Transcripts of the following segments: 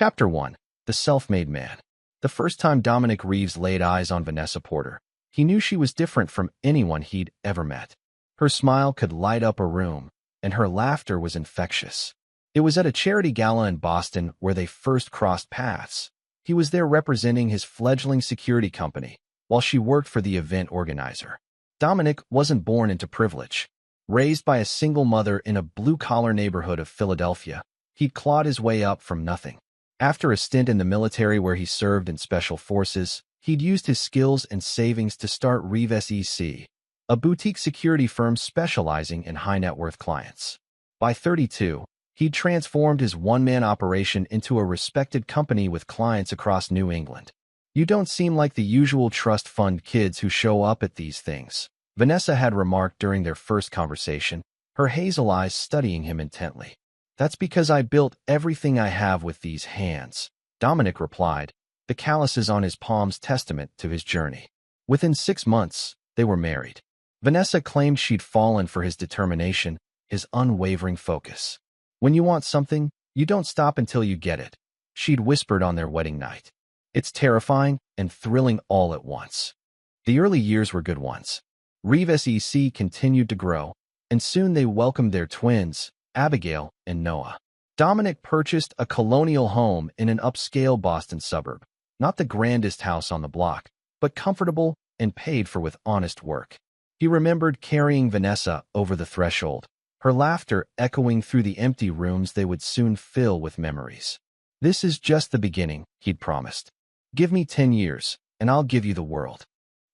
Chapter 1. The Self-Made Man. The first time Dominic Reeves laid eyes on Vanessa Porter, he knew she was different from anyone he'd ever met. Her smile could light up a room, and her laughter was infectious. It was at a charity gala in Boston where they first crossed paths. He was there representing his fledgling security company, while she worked for the event organizer. Dominic wasn't born into privilege. Raised by a single mother in a blue-collar neighborhood of Philadelphia, he'd clawed his way up from nothing. After a stint in the military where he served in special forces, he'd used his skills and savings to start revengestories, a boutique security firm specializing in high-net-worth clients. By 32, he'd transformed his one-man operation into a respected company with clients across New England. "You don't seem like the usual trust fund kids who show up at these things," Vanessa had remarked during their first conversation, her hazel eyes studying him intently. "That's because I built everything I have with these hands," Dominic replied, the calluses on his palms testament to his journey. Within 6 months, they were married. Vanessa claimed she'd fallen for his determination, his unwavering focus. "When you want something, you don't stop until you get it," she'd whispered on their wedding night. "It's terrifying and thrilling all at once." The early years were good ones. revengestories continued to grow, and soon they welcomed their twins, Abigail and Noah. Dominic purchased a colonial home in an upscale Boston suburb, not the grandest house on the block, but comfortable and paid for with honest work. He remembered carrying Vanessa over the threshold, her laughter echoing through the empty rooms they would soon fill with memories. "This is just the beginning," he'd promised. "Give me 10 years, and I'll give you the world."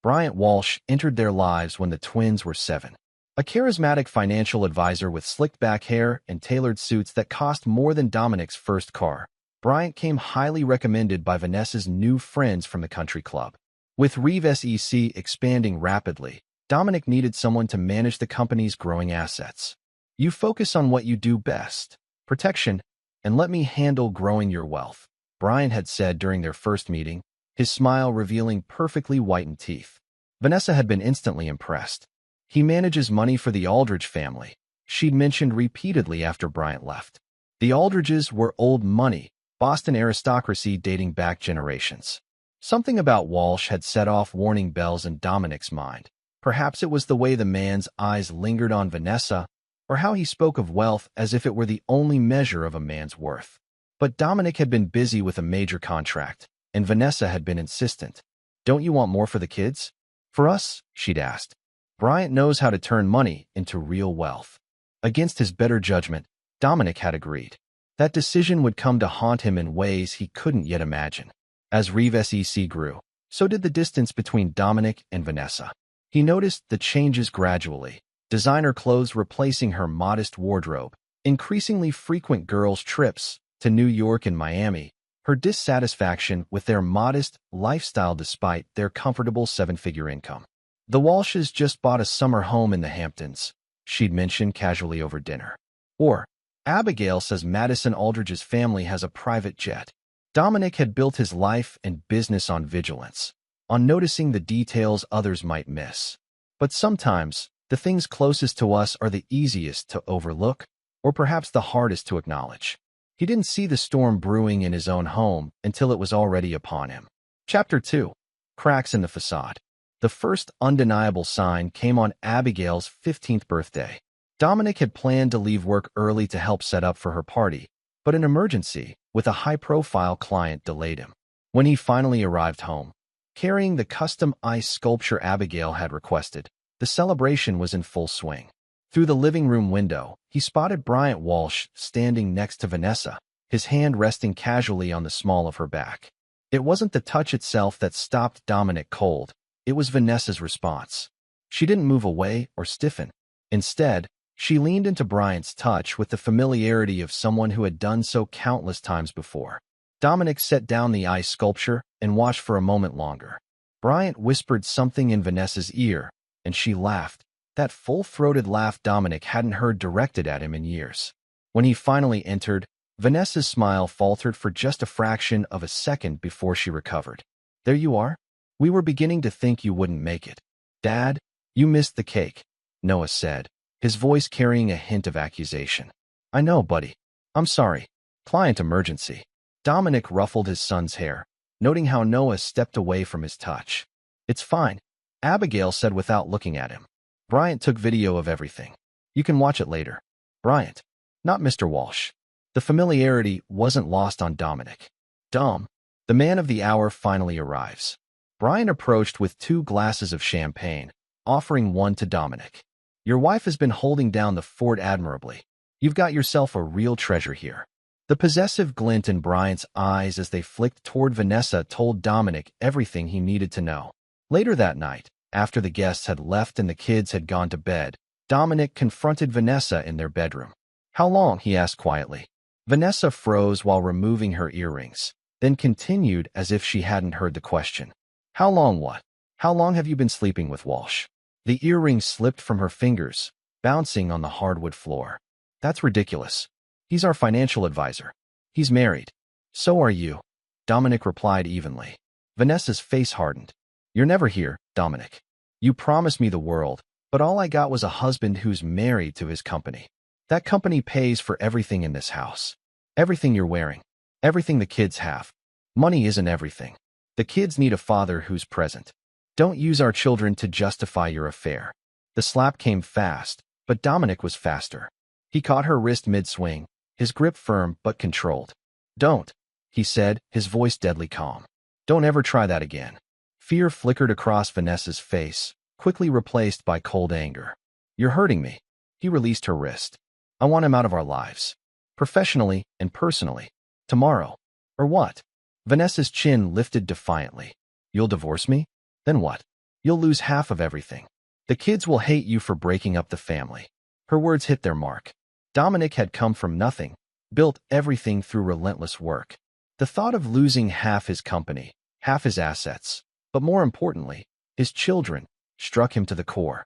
Bryant Walsh entered their lives when the twins were 7. A charismatic financial advisor with slicked-back hair and tailored suits that cost more than Dominic's first car, Bryant came highly recommended by Vanessa's new friends from the country club. With revengestories expanding rapidly, Dominic needed someone to manage the company's growing assets. "You focus on what you do best, protection, and let me handle growing your wealth," Bryant had said during their first meeting, his smile revealing perfectly whitened teeth. Vanessa had been instantly impressed. "He manages money for the Aldridge family," she'd mentioned repeatedly after Bryant left. The Aldridges were old money, Boston aristocracy dating back generations. Something about Walsh had set off warning bells in Dominic's mind. Perhaps it was the way the man's eyes lingered on Vanessa, or how he spoke of wealth as if it were the only measure of a man's worth. But Dominic had been busy with a major contract, and Vanessa had been insistent. "Don't you want more for the kids?" "For us?" she'd asked. "Bryant knows how to turn money into real wealth." Against his better judgment, Dominic had agreed. That decision would come to haunt him in ways he couldn't yet imagine. As revengestories grew, so did the distance between Dominic and Vanessa. He noticed the changes gradually, designer clothes replacing her modest wardrobe, increasingly frequent girls' trips to New York and Miami, her dissatisfaction with their modest lifestyle despite their comfortable 7-figure income. "The Walshes just bought a summer home in the Hamptons," she'd mentioned casually over dinner. Or, "Abigail says Madison Aldridge's family has a private jet." Dominic had built his life and business on vigilance, on noticing the details others might miss. But sometimes, the things closest to us are the easiest to overlook, or perhaps the hardest to acknowledge. He didn't see the storm brewing in his own home until it was already upon him. Chapter 2. Cracks in the Facade. The first undeniable sign came on Abigail's 15th birthday. Dominic had planned to leave work early to help set up for her party, but an emergency with a high-profile client delayed him. When he finally arrived home, carrying the custom ice sculpture Abigail had requested, the celebration was in full swing. Through the living room window, he spotted Bryant Walsh standing next to Vanessa, his hand resting casually on the small of her back. It wasn't the touch itself that stopped Dominic cold. It was Vanessa's response. She didn't move away or stiffen. Instead, she leaned into Bryant's touch with the familiarity of someone who had done so countless times before. Dominic set down the ice sculpture and watched for a moment longer. Bryant whispered something in Vanessa's ear, and she laughed, that full-throated laugh Dominic hadn't heard directed at him in years. When he finally entered, Vanessa's smile faltered for just a fraction of a second before she recovered. "There you are? We were beginning to think you wouldn't make it." "Dad, you missed the cake," Noah said, his voice carrying a hint of accusation. "I know, buddy. I'm sorry. Client emergency." Dominic ruffled his son's hair, noting how Noah stepped away from his touch. It's fine, Abigail said without looking at him. Bryant took video of everything. You can watch it later. Bryant, not Mr. Walsh. The familiarity wasn't lost on Dominic. Dom, the man of the hour finally arrives. Bryant approached with 2 glasses of champagne, offering one to Dominic. Your wife has been holding down the fort admirably. You've got yourself a real treasure here. The possessive glint in Bryant's eyes as they flicked toward Vanessa told Dominic everything he needed to know. Later that night, after the guests had left and the kids had gone to bed, Dominic confronted Vanessa in their bedroom. How long? He asked quietly. Vanessa froze while removing her earrings, then continued as if she hadn't heard the question. How long what? How long have you been sleeping with Walsh? The earrings slipped from her fingers, bouncing on the hardwood floor. That's ridiculous. He's our financial advisor. He's married. So are you. Dominic replied evenly. Vanessa's face hardened. You're never here, Dominic. You promised me the world, but all I got was a husband who's married to his company. That company pays for everything in this house. Everything you're wearing. Everything the kids have. Money isn't everything. The kids need a father who's present. Don't use our children to justify your affair. The slap came fast, but Dominic was faster. He caught her wrist mid-swing, his grip firm but controlled. Don't, he said, his voice deadly calm. Don't ever try that again. Fear flickered across Vanessa's face, quickly replaced by cold anger. You're hurting me. He released her wrist. I want him out of our lives. Professionally and personally. Tomorrow. Or what? Vanessa's chin lifted defiantly. You'll divorce me? Then what? You'll lose half of everything. The kids will hate you for breaking up the family. Her words hit their mark. Dominic had come from nothing, built everything through relentless work. The thought of losing half his company, half his assets, but more importantly, his children, struck him to the core.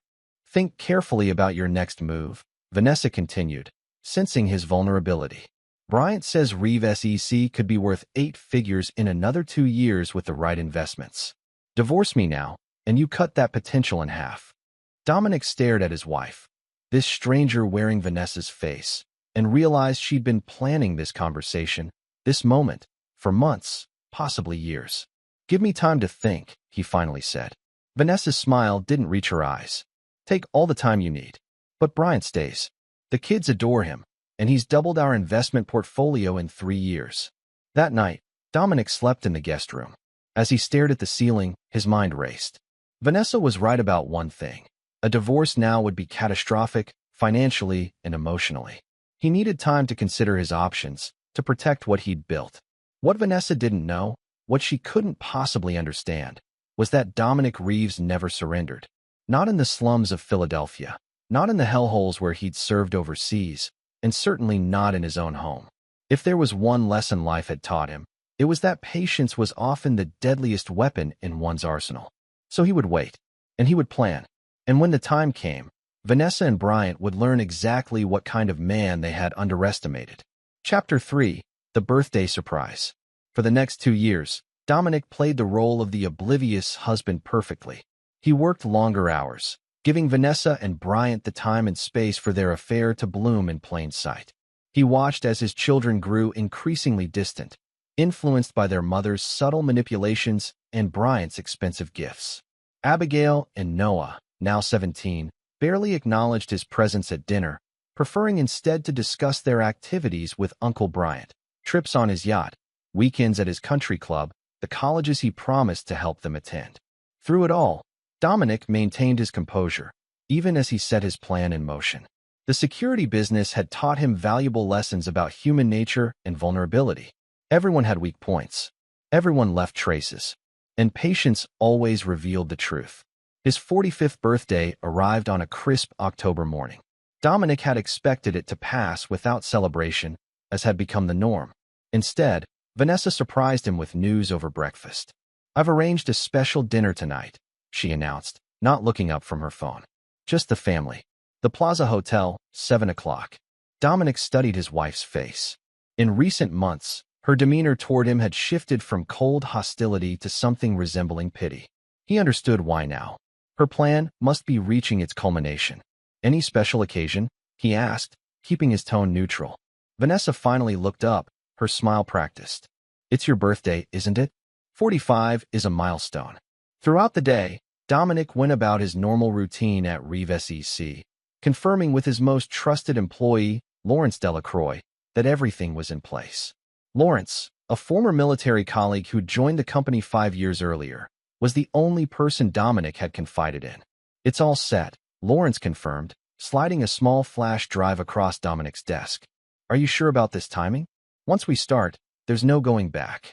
Think carefully about your next move, Vanessa continued, sensing his vulnerability. Bryant says RevSEC could be worth 8 figures in another 2 years with the right investments. Divorce me now, and you cut that potential in half. Dominic stared at his wife, this stranger wearing Vanessa's face, and realized she'd been planning this conversation, this moment, for months, possibly years. Give me time to think, he finally said. Vanessa's smile didn't reach her eyes. Take all the time you need. But Bryant stays. The kids adore him, and he's doubled our investment portfolio in 3 years. That night, Dominic slept in the guest room. As he stared at the ceiling, his mind raced. Vanessa was right about one thing. A divorce now would be catastrophic, financially and emotionally. He needed time to consider his options, to protect what he'd built. What Vanessa didn't know, what she couldn't possibly understand, was that Dominic Reeves never surrendered. Not in the slums of Philadelphia, not in the hellholes where he'd served overseas, and certainly not in his own home. If there was one lesson life had taught him, it was that patience was often the deadliest weapon in one's arsenal. So he would wait, and he would plan. And when the time came, Vanessa and Bryant would learn exactly what kind of man they had underestimated. Chapter 3: The Birthday Surprise. For the next 2 years, Dominic played the role of the oblivious husband perfectly. He worked longer hours, giving Vanessa and Bryant the time and space for their affair to bloom in plain sight. He watched as his children grew increasingly distant, influenced by their mother's subtle manipulations and Bryant's expensive gifts. Abigail and Noah, now 17, barely acknowledged his presence at dinner, preferring instead to discuss their activities with Uncle Bryant, trips on his yacht, weekends at his country club, the colleges he promised to help them attend. Through it all, Dominic maintained his composure, even as he set his plan in motion. The security business had taught him valuable lessons about human nature and vulnerability. Everyone had weak points. Everyone left traces. And patience always revealed the truth. His 45th birthday arrived on a crisp October morning. Dominic had expected it to pass without celebration, as had become the norm. Instead, Vanessa surprised him with news over breakfast. I've arranged a special dinner tonight, she announced, not looking up from her phone. Just the family. The Plaza Hotel, 7 o'clock. Dominic studied his wife's face. In recent months, her demeanor toward him had shifted from cold hostility to something resembling pity. He understood why now. Her plan must be reaching its culmination. Any special occasion? He asked, keeping his tone neutral. Vanessa finally looked up, her smile practiced. It's your birthday, isn't it? 45 is a milestone. Throughout the day, Dominic went about his normal routine at revengestories, confirming with his most trusted employee, Lawrence Delacroix, that everything was in place. Lawrence, a former military colleague who joined the company 5 years earlier, was the only person Dominic had confided in. It's all set, Lawrence confirmed, sliding a small flash drive across Dominic's desk. Are you sure about this timing? Once we start, there's no going back.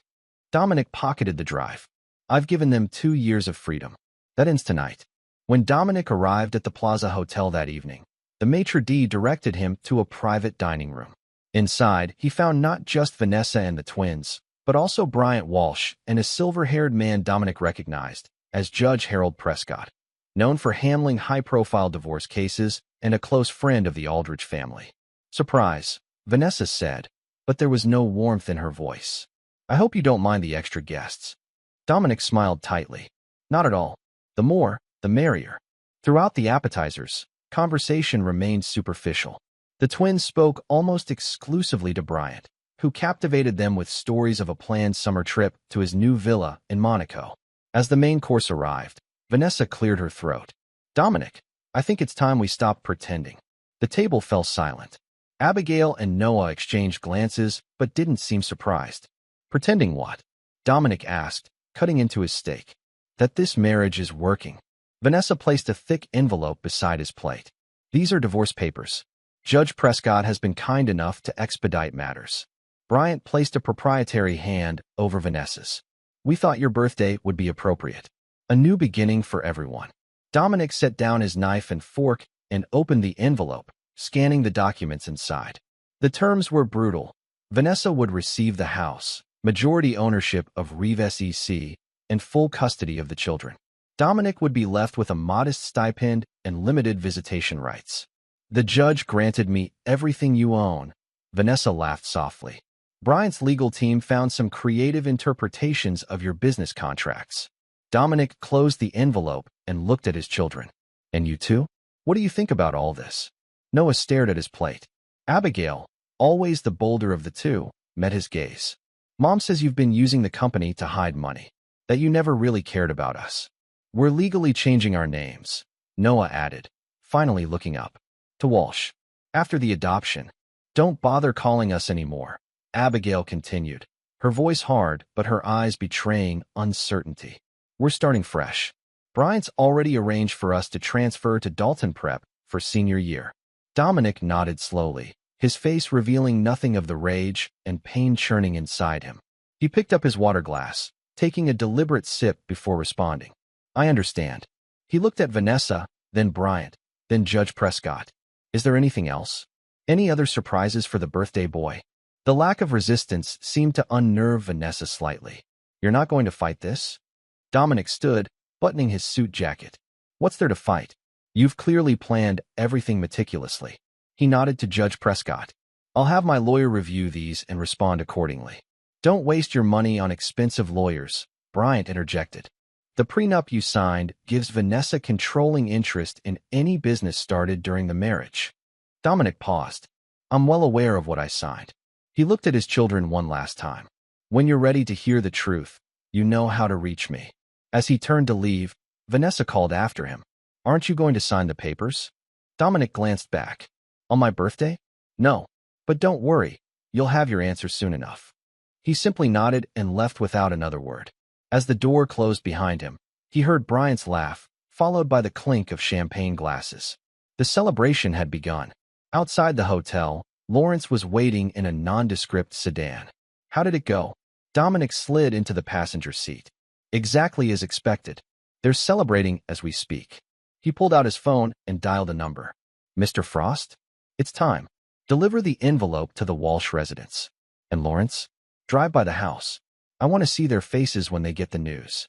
Dominic pocketed the drive. I've given them 2 years of freedom. That ends tonight. When Dominic arrived at the Plaza Hotel that evening, the maitre d' directed him to a private dining room. Inside, he found not just Vanessa and the twins, but also Bryant Walsh and a silver-haired man Dominic recognized as Judge Harold Prescott, known for handling high-profile divorce cases and a close friend of the Aldridge family. Surprise, Vanessa said, but there was no warmth in her voice. I hope you don't mind the extra guests. Dominic smiled tightly. Not at all. The more, the merrier. Throughout the appetizers, conversation remained superficial. The twins spoke almost exclusively to Bryant, who captivated them with stories of a planned summer trip to his new villa in Monaco. As the main course arrived, Vanessa cleared her throat. Dominic, I think it's time we stopped pretending. The table fell silent. Abigail and Noah exchanged glances but didn't seem surprised. Pretending what? Dominic asked, cutting into his steak. That this marriage is working. Vanessa placed a thick envelope beside his plate. These are divorce papers. Judge Prescott has been kind enough to expedite matters. Bryant placed a proprietary hand over Vanessa's. We thought your birthday would be appropriate. A new beginning for everyone. Dominic set down his knife and fork and opened the envelope, scanning the documents inside. The terms were brutal. Vanessa would receive the house, majority ownership of revengestories, and full custody of the children. Dominic would be left with a modest stipend and limited visitation rights. The judge granted me everything you own. Vanessa laughed softly. Bryant's legal team found some creative interpretations of your business contracts. Dominic closed the envelope and looked at his children. And you too? What do you think about all this? Noah stared at his plate. Abigail, always the bolder of the two, met his gaze. Mom says you've been using the company to hide money, that you never really cared about us. We're legally changing our names, Noah added, finally looking up. To Walsh. After the adoption. Don't bother calling us anymore, Abigail continued, her voice hard but her eyes betraying uncertainty. We're starting fresh. Bryant's already arranged for us to transfer to Dalton Prep for senior year. Dominic nodded slowly, his face revealing nothing of the rage and pain churning inside him. He picked up his water glass, taking a deliberate sip before responding. I understand. He looked at Vanessa, then Bryant, then Judge Prescott. Is there anything else? Any other surprises for the birthday boy? The lack of resistance seemed to unnerve Vanessa slightly. You're not going to fight this? Dominic stood, buttoning his suit jacket. What's there to fight? You've clearly planned everything meticulously. He nodded to Judge Prescott. I'll have my lawyer review these and respond accordingly. Don't waste your money on expensive lawyers, Bryant interjected. The prenup you signed gives Vanessa controlling interest in any business started during the marriage. Dominic paused. I'm well aware of what I signed. He looked at his children one last time. When you're ready to hear the truth, you know how to reach me. As he turned to leave, Vanessa called after him. Aren't you going to sign the papers? Dominic glanced back. On my birthday? No. But don't worry, you'll have your answer soon enough. He simply nodded and left without another word. As the door closed behind him, he heard Bryant's laugh, followed by the clink of champagne glasses. The celebration had begun. Outside the hotel, Lawrence was waiting in a nondescript sedan. How did it go? Dominic slid into the passenger seat. Exactly as expected. They're celebrating as we speak. He pulled out his phone and dialed a number. Mr. Frost? It's time. Deliver the envelope to the Walsh residence. And Lawrence? Drive by the house. I want to see their faces when they get the news.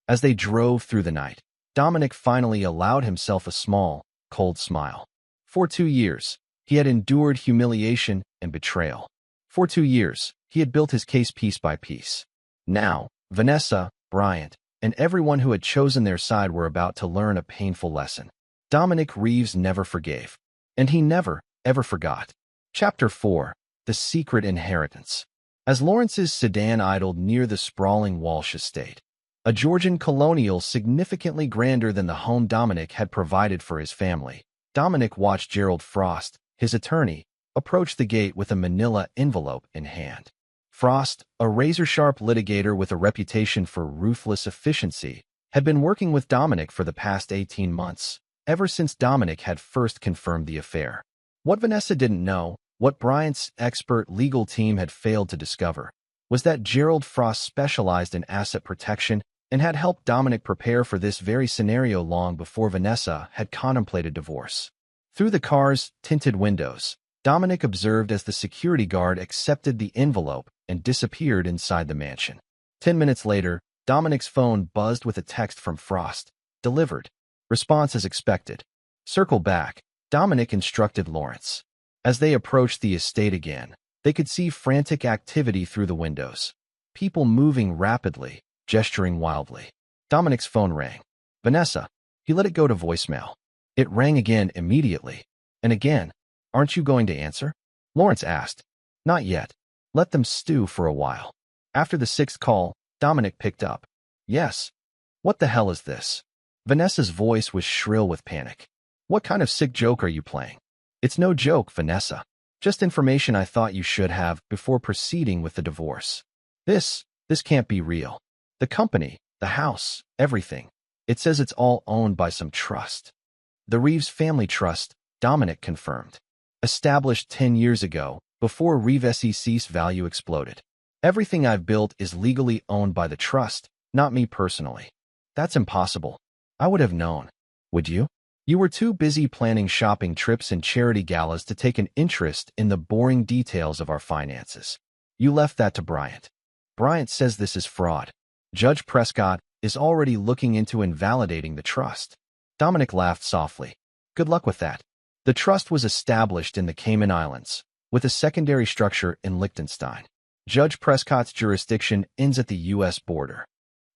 As they drove through the night, Dominic finally allowed himself a small, cold smile. For 2 years, he had endured humiliation and betrayal. For 2 years, he had built his case piece by piece. Now, Vanessa, Bryant, and everyone who had chosen their side were about to learn a painful lesson. Dominic Reeves never forgave. And he never, ever forgot. Chapter 4. The Secret Inheritance. As Lawrence's sedan idled near the sprawling Walsh estate, a Georgian colonial significantly grander than the home Dominic had provided for his family, Dominic watched Gerald Frost, his attorney, approach the gate with a manila envelope in hand. Frost, a razor-sharp litigator with a reputation for ruthless efficiency, had been working with Dominic for the past 18 months, ever since Dominic had first confirmed the affair. What Vanessa didn't know, what Bryant's expert legal team had failed to discover, was that Gerald Frost specialized in asset protection and had helped Dominic prepare for this very scenario long before Vanessa had contemplated divorce. Through the car's tinted windows, Dominic observed as the security guard accepted the envelope and disappeared inside the mansion. 10 minutes later, Dominic's phone buzzed with a text from Frost. Delivered. Response as expected. Circle back, Dominic instructed Lawrence. As they approached the estate again, they could see frantic activity through the windows. People moving rapidly, gesturing wildly. Dominic's phone rang. Vanessa. He let it go to voicemail. It rang again immediately. And again. Aren't you going to answer? Lawrence asked. Not yet. Let them stew for a while. After the sixth call, Dominic picked up. Yes. What the hell is this? Vanessa's voice was shrill with panic. What kind of sick joke are you playing? It's no joke, Vanessa. Just information I thought you should have before proceeding with the divorce. This can't be real. The company, the house, everything. It says it's all owned by some trust. The Reeves Family Trust, Dominic confirmed. Established 10 years ago, before Reeves's value exploded. Everything I've built is legally owned by the trust, not me personally. That's impossible. I would have known. Would you? You were too busy planning shopping trips and charity galas to take an interest in the boring details of our finances. You left that to Bryant. Bryant says this is fraud. Judge Prescott is already looking into invalidating the trust. Dominic laughed softly. Good luck with that. The trust was established in the Cayman Islands, with a secondary structure in Liechtenstein. Judge Prescott's jurisdiction ends at the U.S. border.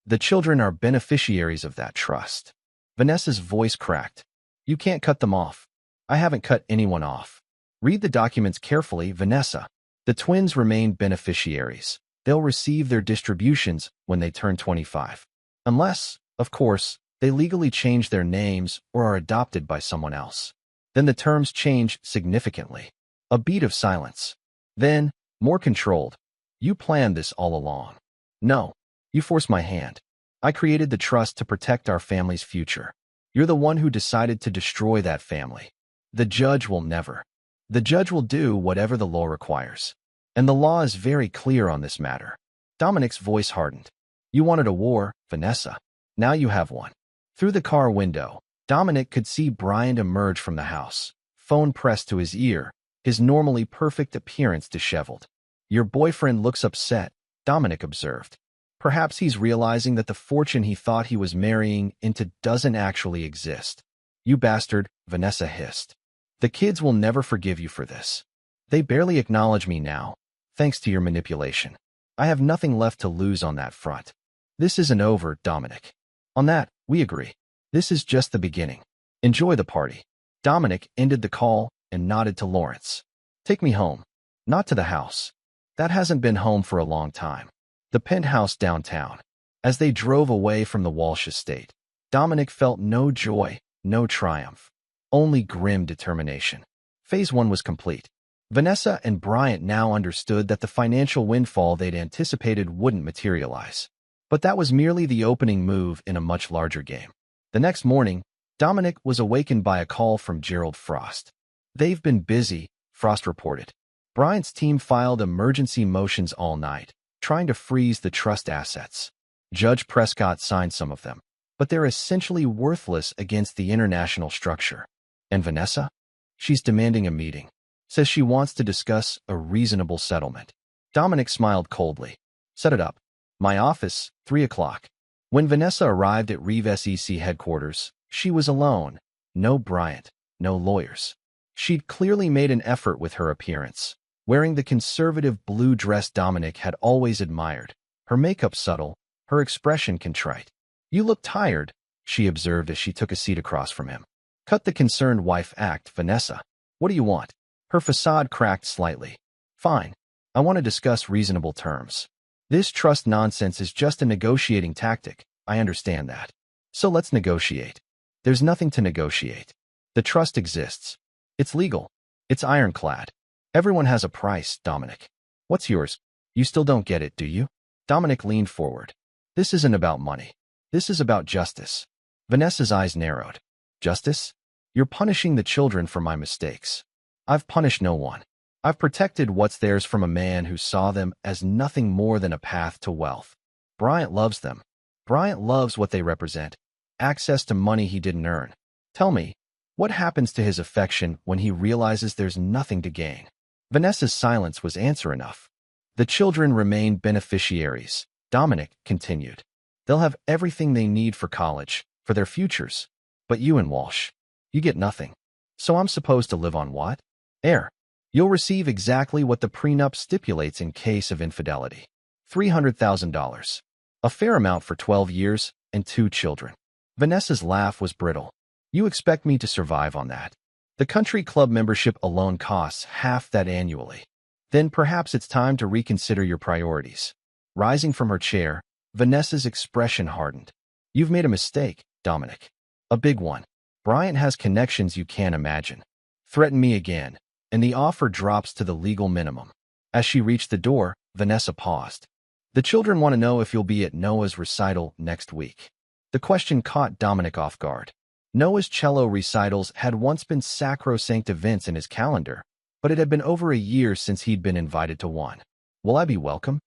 The children are beneficiaries of that trust. Vanessa's voice cracked. You can't cut them off. I haven't cut anyone off. Read the documents carefully, Vanessa. The twins remain beneficiaries. They'll receive their distributions when they turn 25. Unless, of course, they legally change their names or are adopted by someone else. Then the terms change significantly. A beat of silence. Then, more controlled. You planned this all along. No, you forced my hand. I created the trust to protect our family's future. You're the one who decided to destroy that family. The judge will never. The judge will do whatever the law requires. And the law is very clear on this matter. Dominic's voice hardened. You wanted a war, Vanessa. Now you have one. Through the car window, Dominic could see Bryant emerge from the house, phone pressed to his ear, his normally perfect appearance disheveled. Your boyfriend looks upset, Dominic observed. Perhaps he's realizing that the fortune he thought he was marrying into doesn't actually exist. You bastard, Vanessa hissed. The kids will never forgive you for this. They barely acknowledge me now, thanks to your manipulation. I have nothing left to lose on that front. This isn't over, Dominic. On that, we agree. This is just the beginning. Enjoy the party. Dominic ended the call and nodded to Lawrence. Take me home. Not to the house. That hasn't been home for a long time. The penthouse downtown. As they drove away from the Walsh estate, Dominic felt no joy, no triumph, only grim determination. Phase 1 was complete. Vanessa and Bryant now understood that the financial windfall they'd anticipated wouldn't materialize. But that was merely the opening move in a much larger game. The next morning, Dominic was awakened by a call from Gerald Frost. They've been busy, Frost reported. Bryant's team filed emergency motions all night, trying to freeze the trust assets. Judge Prescott signed some of them, but they're essentially worthless against the international structure. And Vanessa? She's demanding a meeting. Says she wants to discuss a reasonable settlement. Dominic smiled coldly. Set it up. My office, 3 o'clock. When Vanessa arrived at Reeves headquarters, she was alone. No Bryant, no lawyers. She'd clearly made an effort with her appearance, wearing the conservative blue dress Dominic had always admired, her makeup subtle, her expression contrite. You look tired, she observed as she took a seat across from him. Cut the concerned wife act, Vanessa. What do you want? Her facade cracked slightly. Fine. I want to discuss reasonable terms. This trust nonsense is just a negotiating tactic. I understand that. So let's negotiate. There's nothing to negotiate. The trust exists. It's legal. It's ironclad. Everyone has a price, Dominic. What's yours? You still don't get it, do you? Dominic leaned forward. This isn't about money. This is about justice. Vanessa's eyes narrowed. Justice? You're punishing the children for my mistakes. I've punished no one. I've protected what's theirs from a man who saw them as nothing more than a path to wealth. Bryant loves them. Bryant loves what they represent. Access to money he didn't earn. Tell me, what happens to his affection when he realizes there's nothing to gain? Vanessa's silence was answer enough. The children remain beneficiaries, Dominic continued. They'll have everything they need for college, for their futures. But you and Walsh, you get nothing. So I'm supposed to live on what? Air. You'll receive exactly what the prenup stipulates in case of infidelity. $300,000. A fair amount for 12 years and 2 children. Vanessa's laugh was brittle. You expect me to survive on that? The country club membership alone costs half that annually. Then perhaps it's time to reconsider your priorities. Rising from her chair, Vanessa's expression hardened. You've made a mistake, Dominic. A big one. Bryant has connections you can't imagine. Threaten me again, and the offer drops to the legal minimum. As she reached the door, Vanessa paused. The children want to know if you'll be at Noah's recital next week. The question caught Dominic off guard. Noah's cello recitals had once been sacrosanct events in his calendar, but it had been over a year since he'd been invited to one. Will I be welcome?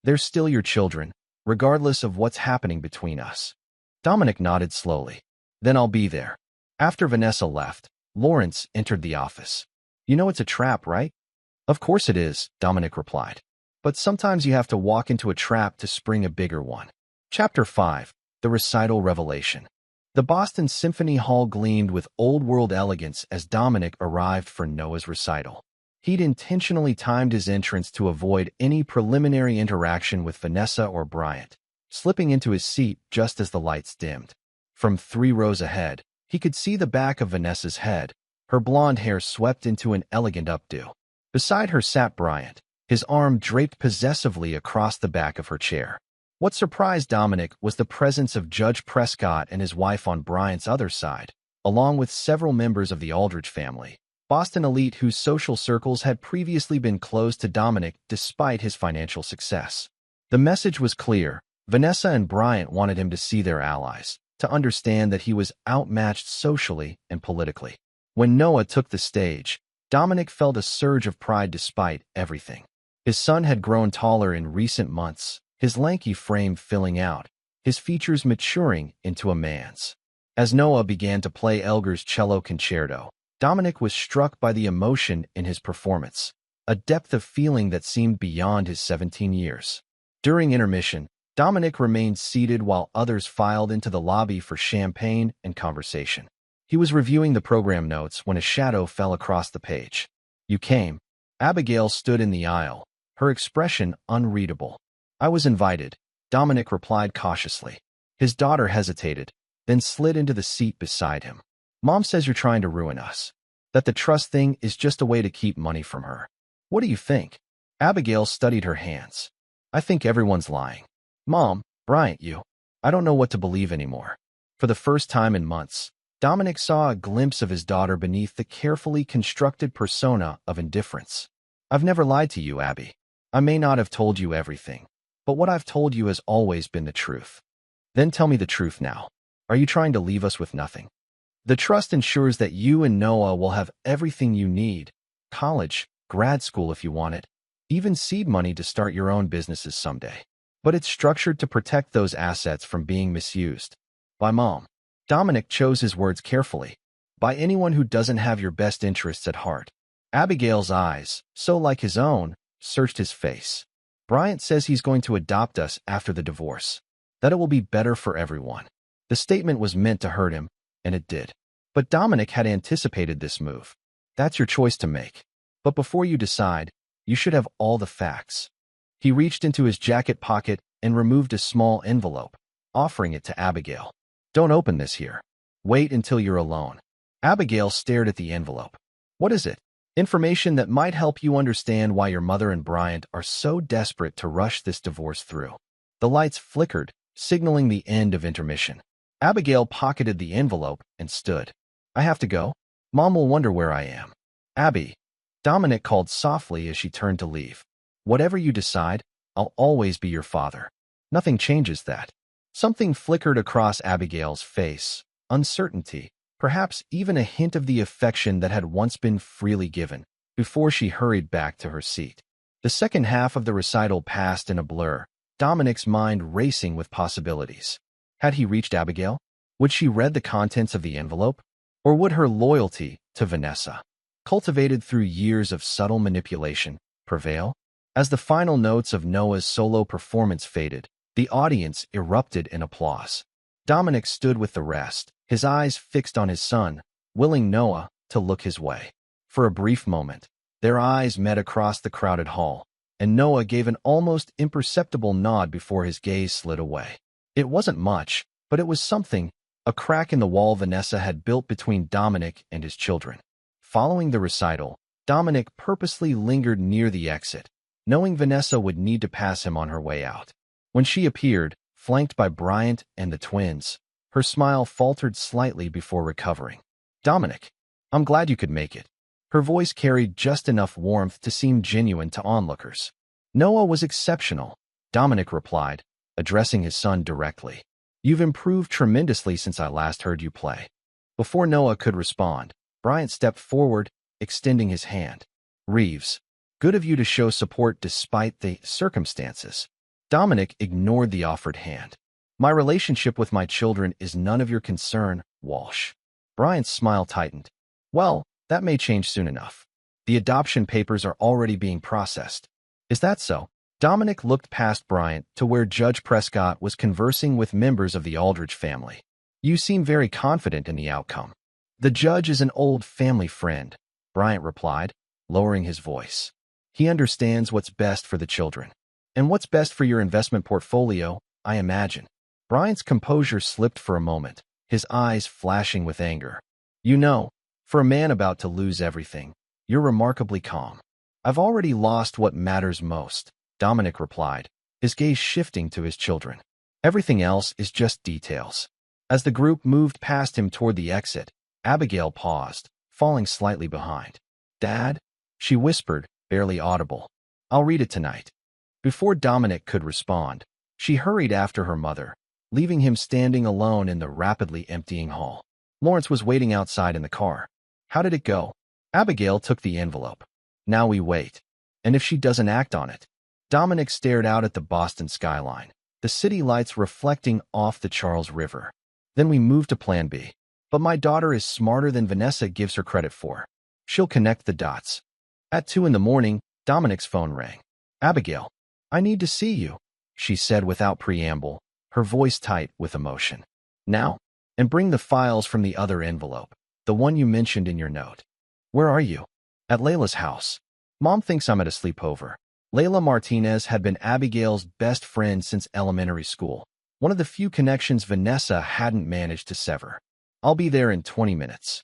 They're still your children, regardless of what's happening between us. Dominic nodded slowly. Then I'll be there. After Vanessa left, Lawrence entered the office. You know it's a trap, right? Of course it is, Dominic replied. But sometimes you have to walk into a trap to spring a bigger one. Chapter 5. The Recital Revelation. The Boston Symphony Hall gleamed with old-world elegance as Dominic arrived for Noah's recital. He'd intentionally timed his entrance to avoid any preliminary interaction with Vanessa or Bryant, slipping into his seat just as the lights dimmed. From 3 rows ahead, he could see the back of Vanessa's head, her blonde hair swept into an elegant updo. Beside her sat Bryant, his arm draped possessively across the back of her chair. What surprised Dominic was the presence of Judge Prescott and his wife on Bryant's other side, along with several members of the Aldrich family, Boston elite whose social circles had previously been closed to Dominic despite his financial success. The message was clear. Vanessa and Bryant wanted him to see their allies, to understand that he was outmatched socially and politically. When Noah took the stage, Dominic felt a surge of pride despite everything. His son had grown taller in recent months, his lanky frame filling out, his features maturing into a man's. As Noah began to play Elgar's cello concerto, Dominic was struck by the emotion in his performance, a depth of feeling that seemed beyond his 17 years. During intermission, Dominic remained seated while others filed into the lobby for champagne and conversation. He was reviewing the program notes when a shadow fell across the page. You came. Abigail stood in the aisle, her expression unreadable. I was invited, Dominic replied cautiously. His daughter hesitated, then slid into the seat beside him. Mom says you're trying to ruin us. That the trust thing is just a way to keep money from her. What do you think? Abigail studied her hands. I think everyone's lying. Mom, Bryant, I don't know what to believe anymore. For the first time in months, Dominic saw a glimpse of his daughter beneath the carefully constructed persona of indifference. I've never lied to you, Abby. I may not have told you everything, but what I've told you has always been the truth. Then tell me the truth now. Are you trying to leave us with nothing? The trust ensures that you and Noah will have everything you need. College, grad school if you want it, even seed money to start your own businesses someday. But it's structured to protect those assets from being misused. By Mom. Dominic chose his words carefully. By anyone who doesn't have your best interests at heart. Abigail's eyes, so like his own, searched his face. Bryant says he's going to adopt us after the divorce. That it will be better for everyone. The statement was meant to hurt him, and it did. But Dominic had anticipated this move. That's your choice to make. But before you decide, you should have all the facts. He reached into his jacket pocket and removed a small envelope, offering it to Abigail. Don't open this here. Wait until you're alone. Abigail stared at the envelope. What is it? Information that might help you understand why your mother and Bryant are so desperate to rush this divorce through. The lights flickered, signaling the end of intermission. Abigail pocketed the envelope and stood. I have to go. Mom will wonder where I am. Abby, Dominic called softly as she turned to leave. Whatever you decide, I'll always be your father. Nothing changes that. Something flickered across Abigail's face. Uncertainty, perhaps even a hint of the affection that had once been freely given, before she hurried back to her seat. The second half of the recital passed in a blur, Dominic's mind racing with possibilities. Had he reached Abigail? Would she read the contents of the envelope? Or would her loyalty to Vanessa, cultivated through years of subtle manipulation, prevail? As the final notes of Noah's solo performance faded, the audience erupted in applause. Dominic stood with the rest, his eyes fixed on his son, willing Noah to look his way. For a brief moment, their eyes met across the crowded hall, and Noah gave an almost imperceptible nod before his gaze slid away. It wasn't much, but it was something, a crack in the wall Vanessa had built between Dominic and his children. Following the recital, Dominic purposely lingered near the exit, knowing Vanessa would need to pass him on her way out. When she appeared, flanked by Bryant and the twins, her smile faltered slightly before recovering. Dominic, I'm glad you could make it. Her voice carried just enough warmth to seem genuine to onlookers. Noah was exceptional, Dominic replied, addressing his son directly. You've improved tremendously since I last heard you play. Before Noah could respond, Bryant stepped forward, extending his hand. Reeves, good of you to show support despite the circumstances. Dominic ignored the offered hand. My relationship with my children is none of your concern, Walsh. Bryant's smile tightened. Well, that may change soon enough. The adoption papers are already being processed. Is that so? Dominic looked past Bryant to where Judge Prescott was conversing with members of the Aldridge family. You seem very confident in the outcome. The judge is an old family friend, Bryant replied, lowering his voice. He understands what's best for the children. And what's best for your investment portfolio, I imagine. Bryant's composure slipped for a moment, his eyes flashing with anger. You know, for a man about to lose everything, you're remarkably calm. I've already lost what matters most, Dominic replied, his gaze shifting to his children. Everything else is just details. As the group moved past him toward the exit, Abigail paused, falling slightly behind. Dad? She whispered, barely audible. I'll read it tonight. Before Dominic could respond, she hurried after her mother, leaving him standing alone in the rapidly emptying hall. Lawrence was waiting outside in the car. How did it go? Abigail took the envelope. Now we wait. And if she doesn't act on it? Dominic stared out at the Boston skyline, the city lights reflecting off the Charles River. Then we moved to Plan B. But my daughter is smarter than Vanessa gives her credit for. She'll connect the dots. At 2 a.m, Dominic's phone rang. Abigail, I need to see you, she said without preamble, her voice tight with emotion. Now? And bring the files from the other envelope, the one you mentioned in your note. Where are you? At Layla's house. Mom thinks I'm at a sleepover. Layla Martinez had been Abigail's best friend since elementary school, one of the few connections Vanessa hadn't managed to sever. I'll be there in 20 minutes.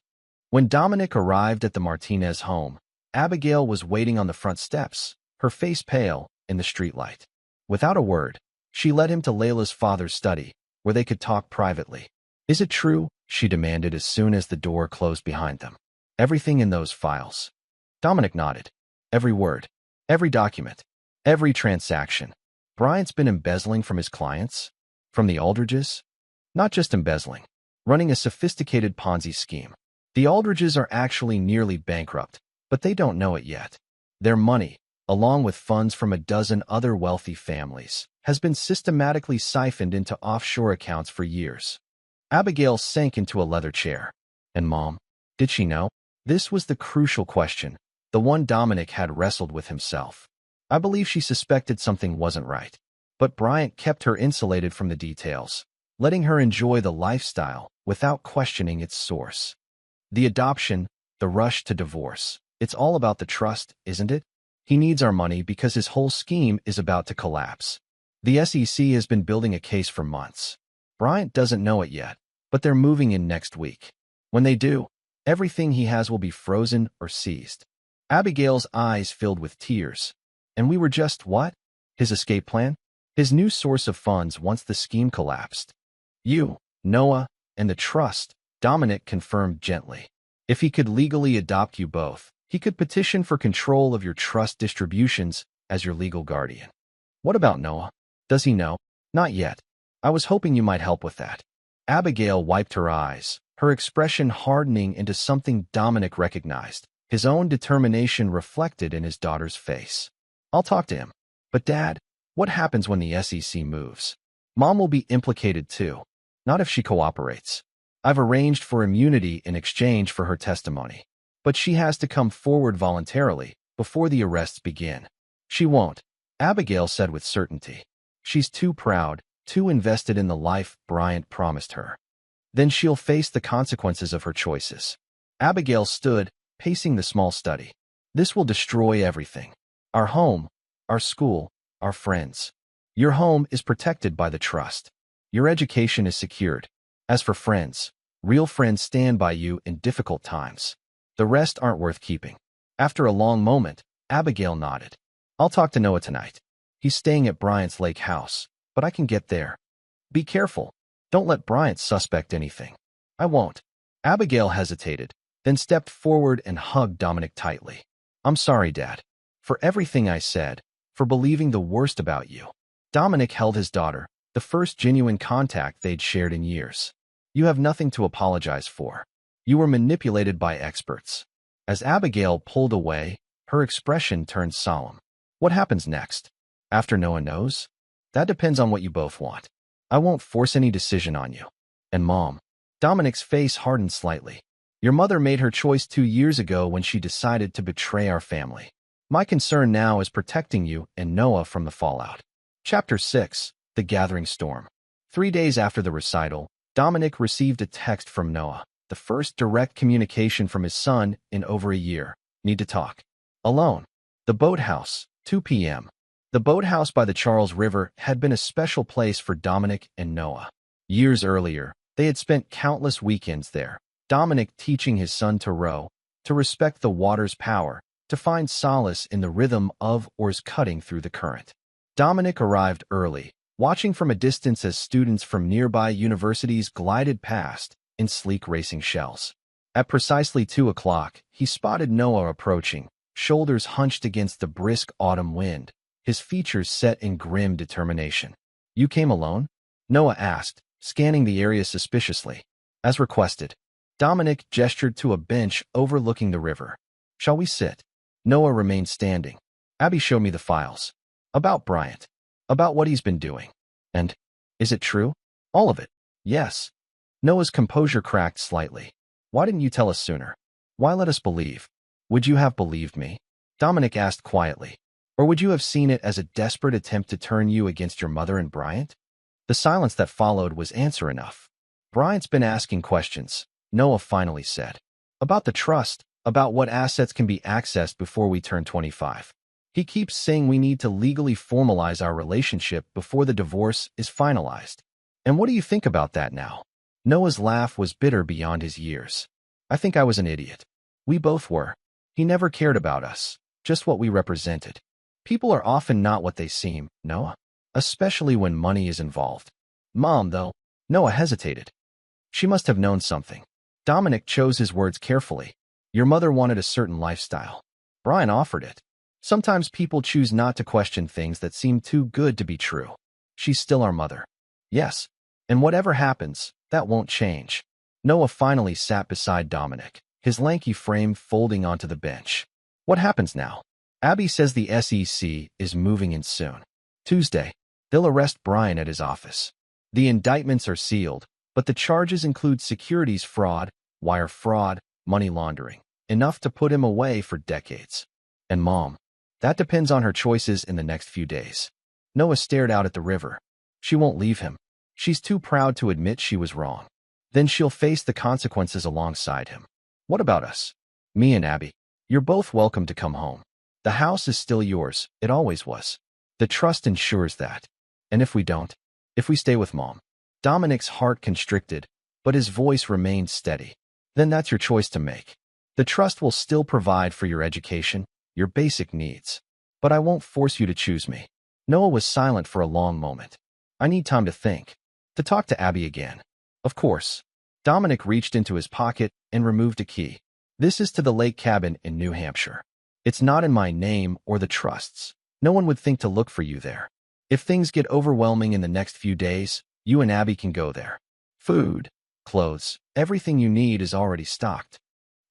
When Dominic arrived at the Martinez home, Abigail was waiting on the front steps, her face pale in the streetlight. Without a word, she led him to Layla's father's study, where they could talk privately. Is it true? She demanded as soon as the door closed behind them. Everything in those files. Dominic nodded. Every word. Every document. Every transaction. Bryant's been embezzling from his clients? From the Aldridges? Not just embezzling. Running a sophisticated Ponzi scheme. The Aldridges are actually nearly bankrupt, but they don't know it yet. Their money, along with funds from a dozen other wealthy families, has been systematically siphoned into offshore accounts for years. Abigail sank into a leather chair. And Mom, did she know? This was the crucial question, the one Dominic had wrestled with himself. I believe she suspected something wasn't right. But Bryant kept her insulated from the details, letting her enjoy the lifestyle without questioning its source. The adoption, the rush to divorce, it's all about the trust, isn't it? He needs our money because his whole scheme is about to collapse. The SEC has been building a case for months. Bryant doesn't know it yet, but they're moving in next week. When they do, everything he has will be frozen or seized. Abigail's eyes filled with tears. And we were just what? His escape plan? His new source of funds once the scheme collapsed. You, Noah, and the trust, Dominic confirmed gently. If he could legally adopt you both, he could petition for control of your trust distributions as your legal guardian. What about Noah? Does he know? Not yet. I was hoping you might help with that. Abigail wiped her eyes, her expression hardening into something Dominic recognized, his own determination reflected in his daughter's face. I'll talk to him. But Dad, what happens when the SEC moves? Mom will be implicated too. Not if she cooperates. I've arranged for immunity in exchange for her testimony. But she has to come forward voluntarily before the arrests begin. She won't, Abigail said with certainty. She's too proud, too invested in the life Bryant promised her. Then she'll face the consequences of her choices. Abigail stood, pacing the small study. This will destroy everything. Our home, our school, our friends. Your home is protected by the trust. Your education is secured. As for friends, real friends stand by you in difficult times. The rest aren't worth keeping. After a long moment, Abigail nodded. I'll talk to Noah tonight. He's staying at Bryant's lake house, but I can get there. Be careful. Don't let Bryant suspect anything. I won't. Abigail hesitated, then stepped forward and hugged Dominic tightly. I'm sorry, Dad. For everything I said, for believing the worst about you. Dominic held his daughter, the first genuine contact they'd shared in years. You have nothing to apologize for. You were manipulated by experts. As Abigail pulled away, her expression turned solemn. What happens next? After Noah knows? That depends on what you both want. I won't force any decision on you. And Mom. Dominic's face hardened slightly. Your mother made her choice 2 years ago when she decided to betray our family. My concern now is protecting you and Noah from the fallout. Chapter 6. The Gathering Storm. 3 days after the recital, Dominic received a text from Noah, the first direct communication from his son in over a year. Need to talk. Alone. The boathouse, 2 p.m. The boathouse by the Charles River had been a special place for Dominic and Noah. Years earlier, they had spent countless weekends there, Dominic teaching his son to row, to respect the water's power, to find solace in the rhythm of oars cutting through the current. Dominic arrived early, watching from a distance as students from nearby universities glided past in sleek racing shells. At precisely 2 o'clock, he spotted Noah approaching, shoulders hunched against the brisk autumn wind, his features set in grim determination. You came alone? Noah asked, scanning the area suspiciously. As requested. Dominic gestured to a bench overlooking the river. Shall we sit? Noah remained standing. Abby showed me the files. About Bryant. About what he's been doing. And, is it true? All of it. Yes. Noah's composure cracked slightly. Why didn't you tell us sooner? Why let us believe? Would you have believed me? Dominic asked quietly. Or would you have seen it as a desperate attempt to turn you against your mother and Bryant? The silence that followed was answer enough. Bryant's been asking questions, Noah finally said. About the trust, about what assets can be accessed before we turn 25. He keeps saying we need to legally formalize our relationship before the divorce is finalized. And what do you think about that now? Noah's laugh was bitter beyond his years. I think I was an idiot. We both were. He never cared about us, just what we represented. People are often not what they seem, Noah. Especially when money is involved. Mom, though. Noah hesitated. She must have known something. Dominic chose his words carefully. Your mother wanted a certain lifestyle. Brian offered it. Sometimes people choose not to question things that seem too good to be true. She's still our mother. Yes. And whatever happens, that won't change. Noah finally sat beside Dominic, his lanky frame folding onto the bench. What happens now? Abby says the SEC is moving in soon. Tuesday. They'll arrest Brian at his office. The indictments are sealed, but the charges include securities fraud, wire fraud, money laundering, enough to put him away for decades. And Mom. That depends on her choices in the next few days. Noah stared out at the river. She won't leave him. She's too proud to admit she was wrong. Then she'll face the consequences alongside him. What about us? Me and Abby. You're both welcome to come home. The house is still yours. It always was. The trust ensures that. And if we don't? If we stay with Mom? Dominic's heart constricted, but his voice remained steady. Then that's your choice to make. The trust will still provide for your education, your basic needs. But I won't force you to choose me. Noah was silent for a long moment. I need time to think. To talk to Abby again. Of course. Dominic reached into his pocket and removed a key. This is to the lake cabin in New Hampshire. It's not in my name or the trust's. No one would think to look for you there. If things get overwhelming in the next few days, you and Abby can go there. Food, clothes, everything you need is already stocked.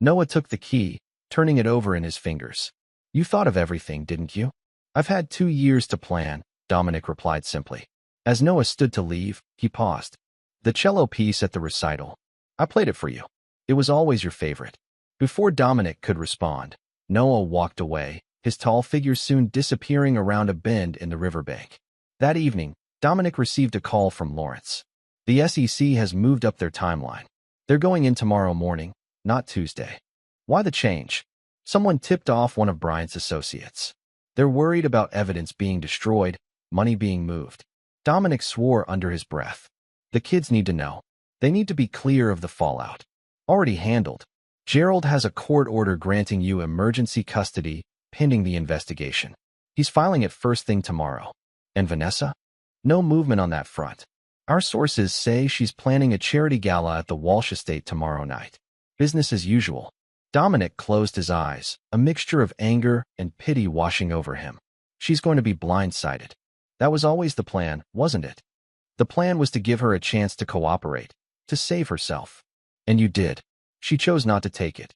Noah took the key, turning it over in his fingers. You thought of everything, didn't you? I've had 2 years to plan, Dominic replied simply. As Noah stood to leave, he paused. The cello piece at the recital. I played it for you. It was always your favorite. Before Dominic could respond, Noah walked away, his tall figure soon disappearing around a bend in the riverbank. That evening, Dominic received a call from Lawrence. The SEC has moved up their timeline. They're going in tomorrow morning, not Tuesday. Why the change? Someone tipped off one of Bryant's associates. They're worried about evidence being destroyed, money being moved. Dominic swore under his breath. The kids need to know. They need to be clear of the fallout. Already handled. Gerald has a court order granting you emergency custody pending the investigation. He's filing it first thing tomorrow. And Vanessa? No movement on that front. Our sources say she's planning a charity gala at the Walsh estate tomorrow night. Business as usual. Dominic closed his eyes, a mixture of anger and pity washing over him. She's going to be blindsided. That was always the plan, wasn't it? The plan was to give her a chance to cooperate, to save herself. And you did. She chose not to take it.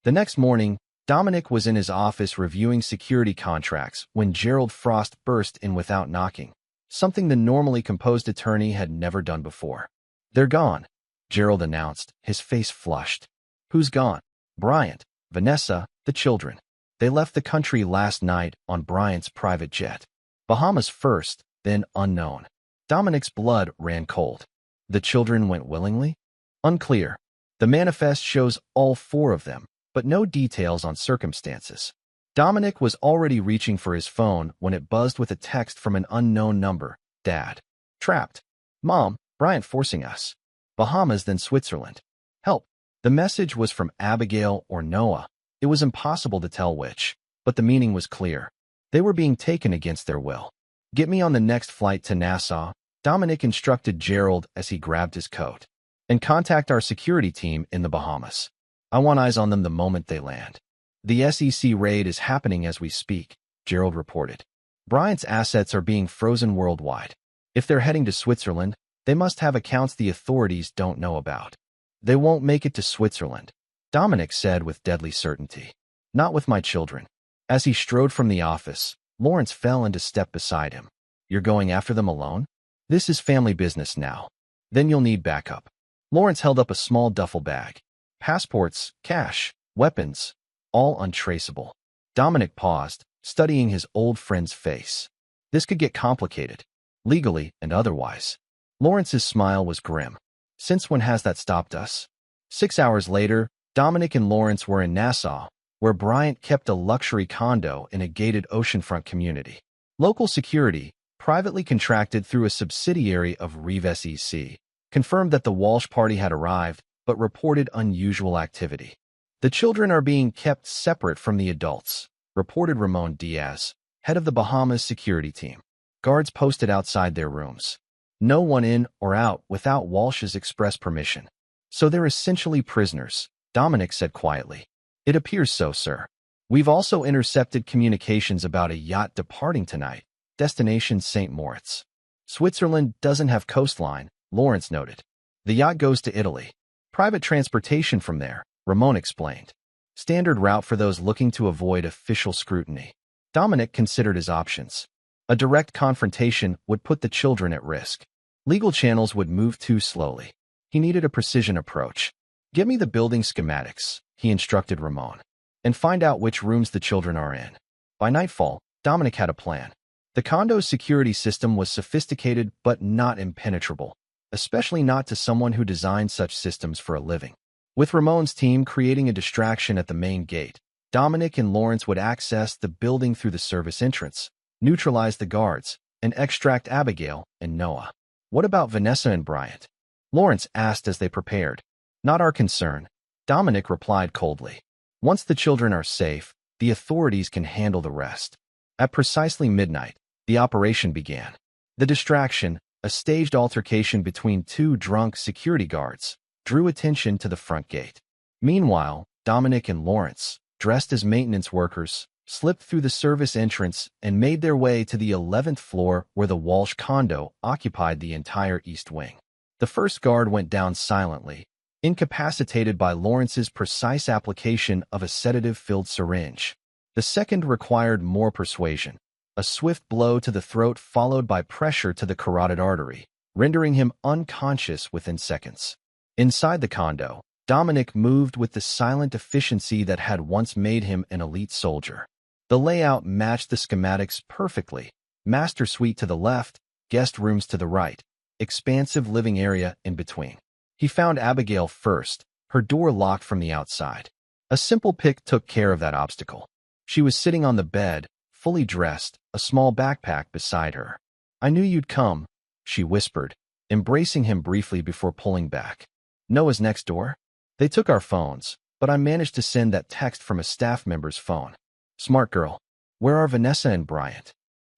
The next morning, Dominic was in his office reviewing security contracts when Gerald Frost burst in without knocking, something the normally composed attorney had never done before. They're gone, Gerald announced, his face flushed. Who's gone? Bryant, Vanessa, the children. They left the country last night on Bryant's private jet. Bahamas first, then unknown. Dominic's blood ran cold. The children went willingly? Unclear. The manifest shows all 4 of them, but no details on circumstances. Dominic was already reaching for his phone when it buzzed with a text from an unknown number. Dad. Trapped. Mom, Bryant forcing us. Bahamas, then Switzerland. Help. The message was from Abigail or Noah. It was impossible to tell which, but the meaning was clear. They were being taken against their will. Get me on the next flight to Nassau, Dominic instructed Gerald as he grabbed his coat. And contact our security team in the Bahamas. I want eyes on them the moment they land. The SEC raid is happening as we speak, Gerald reported. Bryant's assets are being frozen worldwide. If they're heading to Switzerland, they must have accounts the authorities don't know about. They won't make it to Switzerland, Dominic said with deadly certainty. Not with my children. As he strode from the office, Lawrence fell into step beside him. You're going after them alone? This is family business now. Then you'll need backup. Lawrence held up a small duffel bag. Passports, cash, weapons, all untraceable. Dominic paused, studying his old friend's face. This could get complicated, legally and otherwise. Lawrence's smile was grim. Since when has that stopped us? 6 hours later, Dominic and Lawrence were in Nassau, where Bryant kept a luxury condo in a gated oceanfront community. Local security, privately contracted through a subsidiary of RevSEC, confirmed that the Walsh party had arrived, but reported unusual activity. The children are being kept separate from the adults, reported Ramon Diaz, head of the Bahamas security team. Guards posted outside their rooms. No one in or out without Walsh's express permission. So they're essentially prisoners, Dominic said quietly. It appears so, sir. We've also intercepted communications about a yacht departing tonight, destination St. Moritz. Switzerland doesn't have coastline, Lawrence noted. The yacht goes to Italy. Private transportation from there, Ramon explained. Standard route for those looking to avoid official scrutiny. Dominic considered his options. A direct confrontation would put the children at risk. Legal channels would move too slowly. He needed a precision approach. Get me the building schematics, he instructed Ramon, and find out which rooms the children are in. By nightfall, Dominic had a plan. The condo's security system was sophisticated but not impenetrable, especially not to someone who designed such systems for a living. With Ramon's team creating a distraction at the main gate, Dominic and Lawrence would access the building through the service entrance, neutralize the guards, and extract Abigail and Noah. What about Vanessa and Bryant? Lawrence asked as they prepared. Not our concern, Dominic replied coldly. Once the children are safe, the authorities can handle the rest. At precisely midnight, the operation began. The distraction, a staged altercation between two drunk security guards, drew attention to the front gate. Meanwhile, Dominic and Lawrence, dressed as maintenance workers, slipped through the service entrance and made their way to the 11th floor where the Walsh condo occupied the entire east wing. The first guard went down silently, incapacitated by Lawrence's precise application of a sedative-filled syringe. The second required more persuasion, a swift blow to the throat followed by pressure to the carotid artery, rendering him unconscious within seconds. Inside the condo, Dominic moved with the silent efficiency that had once made him an elite soldier. The layout matched the schematics perfectly. Master suite to the left, guest rooms to the right, expansive living area in between. He found Abigail first, her door locked from the outside. A simple pick took care of that obstacle. She was sitting on the bed, fully dressed, a small backpack beside her. "I knew you'd come," she whispered, embracing him briefly before pulling back. "Noah's next door?" "They took our phones, but I managed to send that text from a staff member's phone." "Smart girl. Where are Vanessa and Bryant?"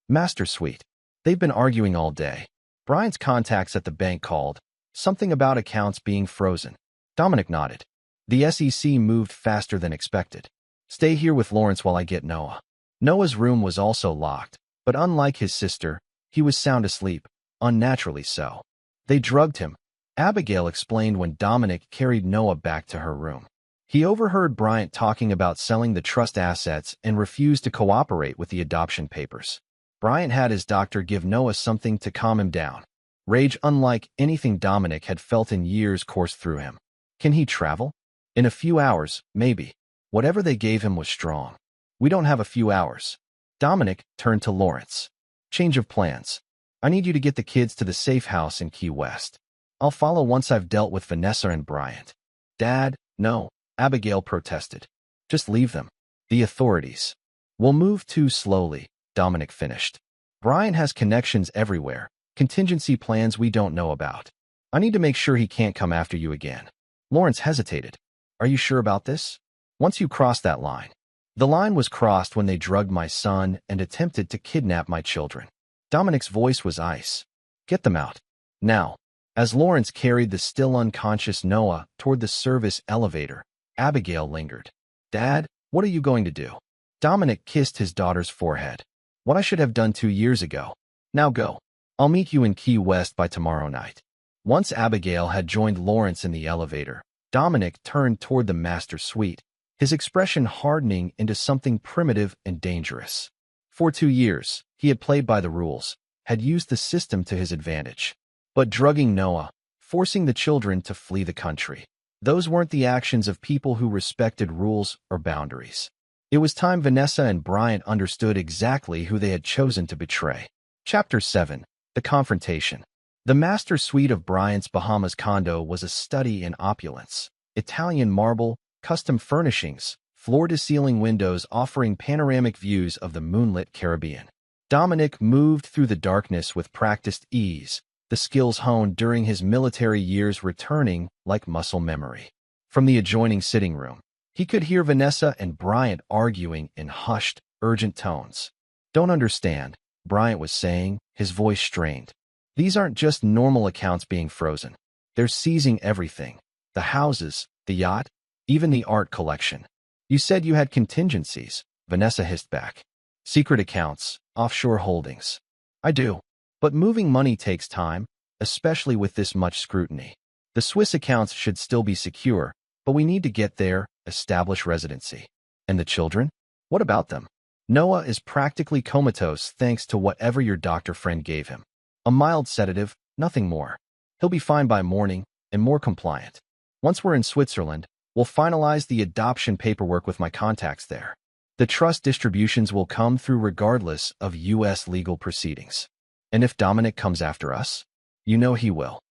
"Master suite. They've been arguing all day. Bryant's contacts at the bank called. Something about accounts being frozen." Dominic nodded. The SEC moved faster than expected. "Stay here with Lawrence while I get Noah." Noah's room was also locked, but unlike his sister, he was sound asleep, unnaturally so. "They drugged him," Abigail explained when Dominic carried Noah back to her room. He overheard Bryant talking about selling the trust assets and refused to cooperate with the adoption papers. Bryant had his doctor give Noah something to calm him down. Rage unlike anything Dominic had felt in years coursed through him. "Can he travel?" "In a few hours, maybe." Whatever they gave him was strong. "We don't have a few hours." Dominic turned to Lawrence. "Change of plans. I need you to get the kids to the safe house in Key West. I'll follow once I've dealt with Vanessa and Bryant." "Dad, no," Abigail protested. "Just leave them. The authorities. We'll move too slowly," Dominic finished. "Bryant has connections everywhere, contingency plans we don't know about. I need to make sure he can't come after you again." Lawrence hesitated. "Are you sure about this?" "Once you cross that line." "The line was crossed when they drugged my son and attempted to kidnap my children." Dominic's voice was ice. "Get them out. Now." As Lawrence carried the still unconscious Noah toward the service elevator, Abigail lingered. "Dad, what are you going to do?" Dominic kissed his daughter's forehead. "What I should have done 2 years ago. Now go. I'll meet you in Key West by tomorrow night." Once Abigail had joined Lawrence in the elevator, Dominic turned toward the master suite, his expression hardening into something primitive and dangerous. For 2 years, he had played by the rules, had used the system to his advantage. But drugging Noah, forcing the children to flee the country, those weren't the actions of people who respected rules or boundaries. It was time Vanessa and Bryant understood exactly who they had chosen to betray. Chapter 7. The Confrontation. The master suite of Bryant's Bahamas condo was a study in opulence. Italian marble, custom furnishings, floor-to-ceiling windows offering panoramic views of the moonlit Caribbean. Dominic moved through the darkness with practiced ease, the skills honed during his military years returning like muscle memory. From the adjoining sitting room, he could hear Vanessa and Bryant arguing in hushed, urgent tones. "Don't understand," Bryant was saying, his voice strained. "These aren't just normal accounts being frozen. They're seizing everything. The houses, the yacht, even the art collection." "You said you had contingencies," Vanessa hissed back. "Secret accounts, offshore holdings." "I do. But moving money takes time, especially with this much scrutiny. The Swiss accounts should still be secure, but we need to get there, establish residency." "And the children? What about them?" "Noah is practically comatose thanks to whatever your doctor friend gave him. A mild sedative, nothing more. He'll be fine by morning and more compliant. Once we're in Switzerland, we'll finalize the adoption paperwork with my contacts there. The trust distributions will come through regardless of U.S. legal proceedings. And if Dominic comes after us? You know he will."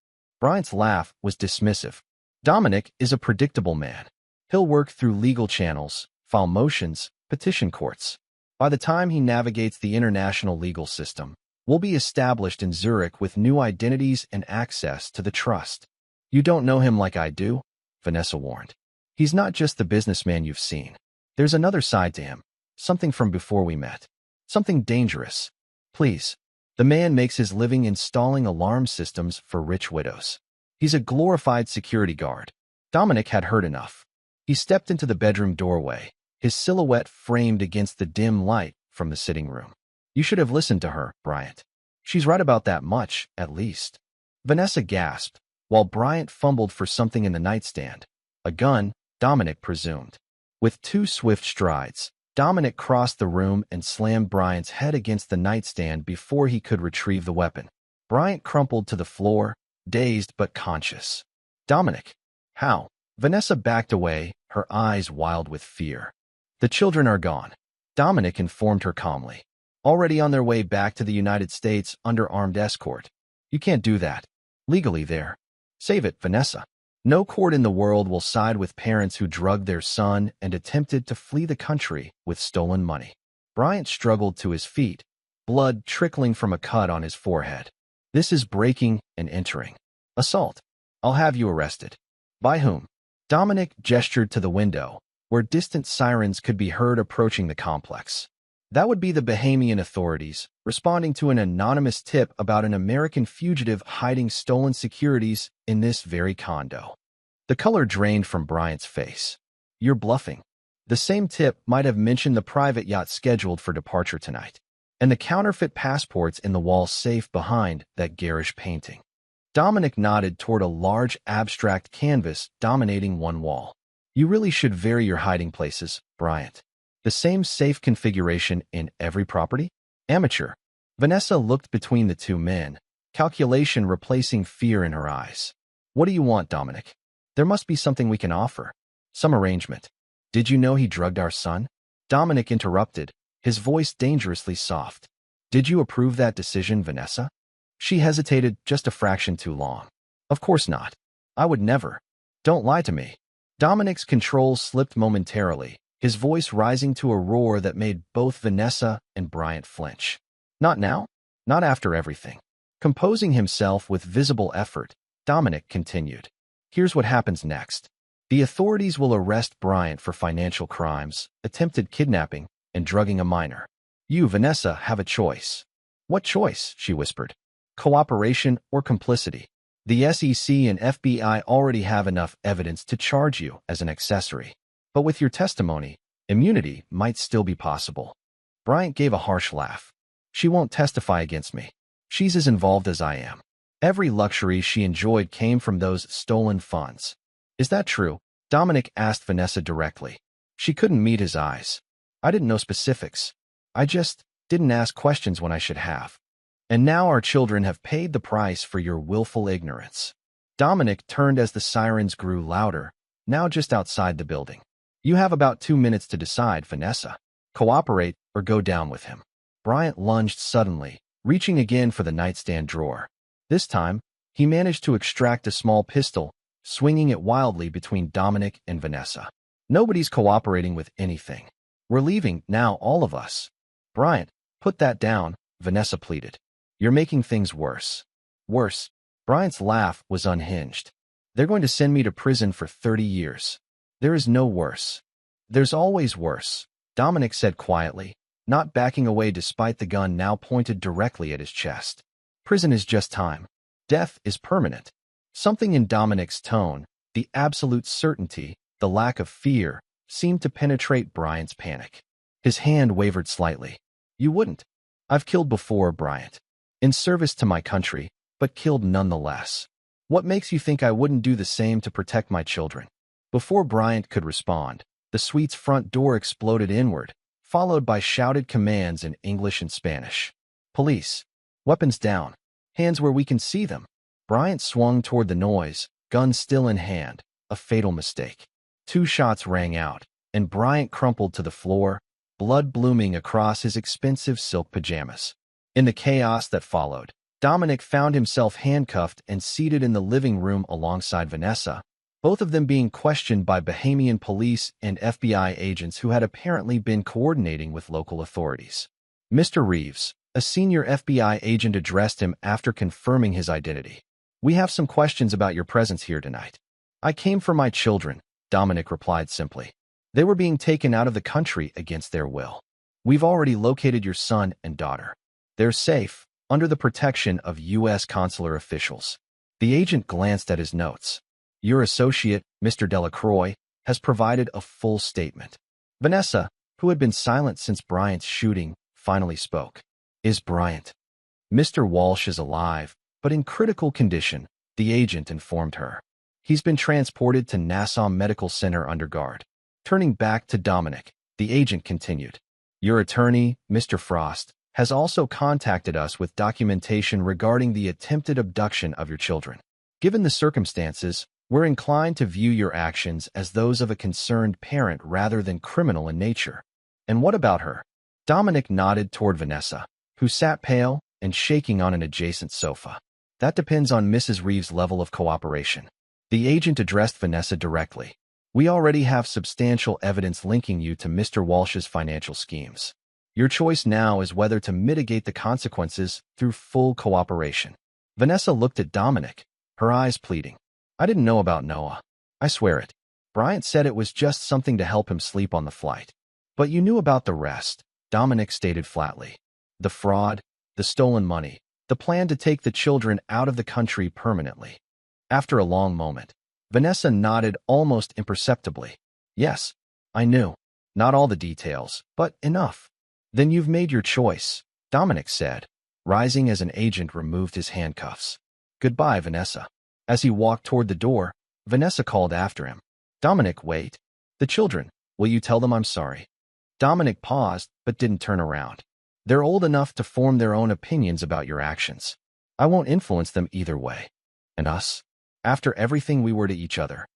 Bryant's laugh was dismissive. "Dominic is a predictable man. He'll work through legal channels, file motions, petition courts. By the time he navigates the international legal system, we'll be established in Zurich with new identities and access to the trust." "You don't know him like I do," Vanessa warned. He's not just the businessman you've seen. There's another side to him, something from before we met. Something dangerous. Please. The man makes his living installing alarm systems for rich widows. He's a glorified security guard. Dominic had heard enough. He stepped into the bedroom doorway, his silhouette framed against the dim light from the sitting room. You should have listened to her, Bryant. She's right about that much, at least. Vanessa gasped, while Bryant fumbled for something in the nightstand. A gun, Dominic presumed. With 2 swift strides, Dominic crossed the room and slammed Bryant's head against the nightstand before he could retrieve the weapon. Bryant crumpled to the floor, dazed but conscious. Dominic. How? Vanessa backed away, her eyes wild with fear. The children are gone, Dominic informed her calmly. Already on their way back to the United States under armed escort. You can't do that. Legally there. Save it, Vanessa. No court in the world will side with parents who drugged their son and attempted to flee the country with stolen money. Bryant struggled to his feet, blood trickling from a cut on his forehead. This is breaking and entering. Assault. I'll have you arrested. By whom? Dominic gestured to the window, where distant sirens could be heard approaching the complex. That would be the Bahamian authorities, responding to an anonymous tip about an American fugitive hiding stolen securities in this very condo. The color drained from Bryant's face. You're bluffing. The same tip might have mentioned the private yacht scheduled for departure tonight, and the counterfeit passports in the wall safe behind that garish painting. Dominic nodded toward a large abstract canvas dominating one wall. You really should vary your hiding places, Bryant. The same safe configuration in every property? Amateur. Vanessa looked between the 2 men, calculation replacing fear in her eyes. What do you want, Dominic? There must be something we can offer. Some arrangement. Did you know he drugged our son? Dominic interrupted, his voice dangerously soft. Did you approve that decision, Vanessa? She hesitated just a fraction too long. Of course not. I would never. Don't lie to me. Dominic's control slipped momentarily, his voice rising to a roar that made both Vanessa and Bryant flinch. Not now? Not after everything. Composing himself with visible effort, Dominic continued. Here's what happens next. The authorities will arrest Bryant for financial crimes, attempted kidnapping, and drugging a minor. You, Vanessa, have a choice. What choice? She whispered. Cooperation or complicity. The SEC and FBI already have enough evidence to charge you as an accessory. But with your testimony, immunity might still be possible. Bryant gave a harsh laugh. She won't testify against me. She's as involved as I am. Every luxury she enjoyed came from those stolen funds. Is that true? Dominic asked Vanessa directly. She couldn't meet his eyes. I didn't know specifics. I just didn't ask questions when I should have. And now our children have paid the price for your willful ignorance. Dominic turned as the sirens grew louder, now just outside the building. You have about 2 minutes to decide, Vanessa. Cooperate or go down with him. Bryant lunged suddenly, reaching again for the nightstand drawer. This time, he managed to extract a small pistol, swinging it wildly between Dominic and Vanessa. Nobody's cooperating with anything. We're leaving now, all of us. Bryant, put that down, Vanessa pleaded. You're making things worse. Worse. Bryant's laugh was unhinged. They're going to send me to prison for 30 years. There is no worse. There's always worse, Dominic said quietly, not backing away despite the gun now pointed directly at his chest. Prison is just time. Death is permanent. Something in Dominic's tone, the absolute certainty, the lack of fear, seemed to penetrate Bryant's panic. His hand wavered slightly. You wouldn't. I've killed before, Bryant. In service to my country, but killed nonetheless. What makes you think I wouldn't do the same to protect my children? Before Bryant could respond, the suite's front door exploded inward, followed by shouted commands in English and Spanish. Police. Weapons down. Hands where we can see them. Bryant swung toward the noise, gun still in hand, a fatal mistake. 2 shots rang out, and Bryant crumpled to the floor, blood blooming across his expensive silk pajamas. In the chaos that followed, Dominic found himself handcuffed and seated in the living room alongside Vanessa, both of them being questioned by Bahamian police and FBI agents who had apparently been coordinating with local authorities. Mr. Reeves, a senior FBI agent, addressed him after confirming his identity. We have some questions about your presence here tonight. I came for my children, Dominic replied simply. They were being taken out of the country against their will. We've already located your son and daughter. They're safe, under the protection of U.S. consular officials. The agent glanced at his notes. Your associate, Mr. Delacroix, has provided a full statement. Vanessa, who had been silent since Bryant's shooting, finally spoke. Is Bryant? Mr. Walsh is alive, but in critical condition, the agent informed her. He's been transported to Nassau Medical Center under guard. Turning back to Dominic, the agent continued. Your attorney, Mr. Frost, has also contacted us with documentation regarding the attempted abduction of your children. Given the circumstances, we're inclined to view your actions as those of a concerned parent rather than criminal in nature. And what about her? Dominic nodded toward Vanessa, who sat pale and shaking on an adjacent sofa. That depends on Mrs. Reeves' level of cooperation. The agent addressed Vanessa directly. We already have substantial evidence linking you to Mr. Walsh's financial schemes. Your choice now is whether to mitigate the consequences through full cooperation. Vanessa looked at Dominic, her eyes pleading. I didn't know about Noah. I swear it. Bryant said it was just something to help him sleep on the flight. But you knew about the rest, Dominic stated flatly. The fraud, the stolen money, the plan to take the children out of the country permanently. After a long moment, Vanessa nodded almost imperceptibly. Yes, I knew. Not all the details, but enough. Then you've made your choice, Dominic said, rising as an agent removed his handcuffs. Goodbye, Vanessa. As he walked toward the door, Vanessa called after him. Dominic, wait. The children, will you tell them I'm sorry? Dominic paused, but didn't turn around. They're old enough to form their own opinions about your actions. I won't influence them either way. And us? After everything we were to each other.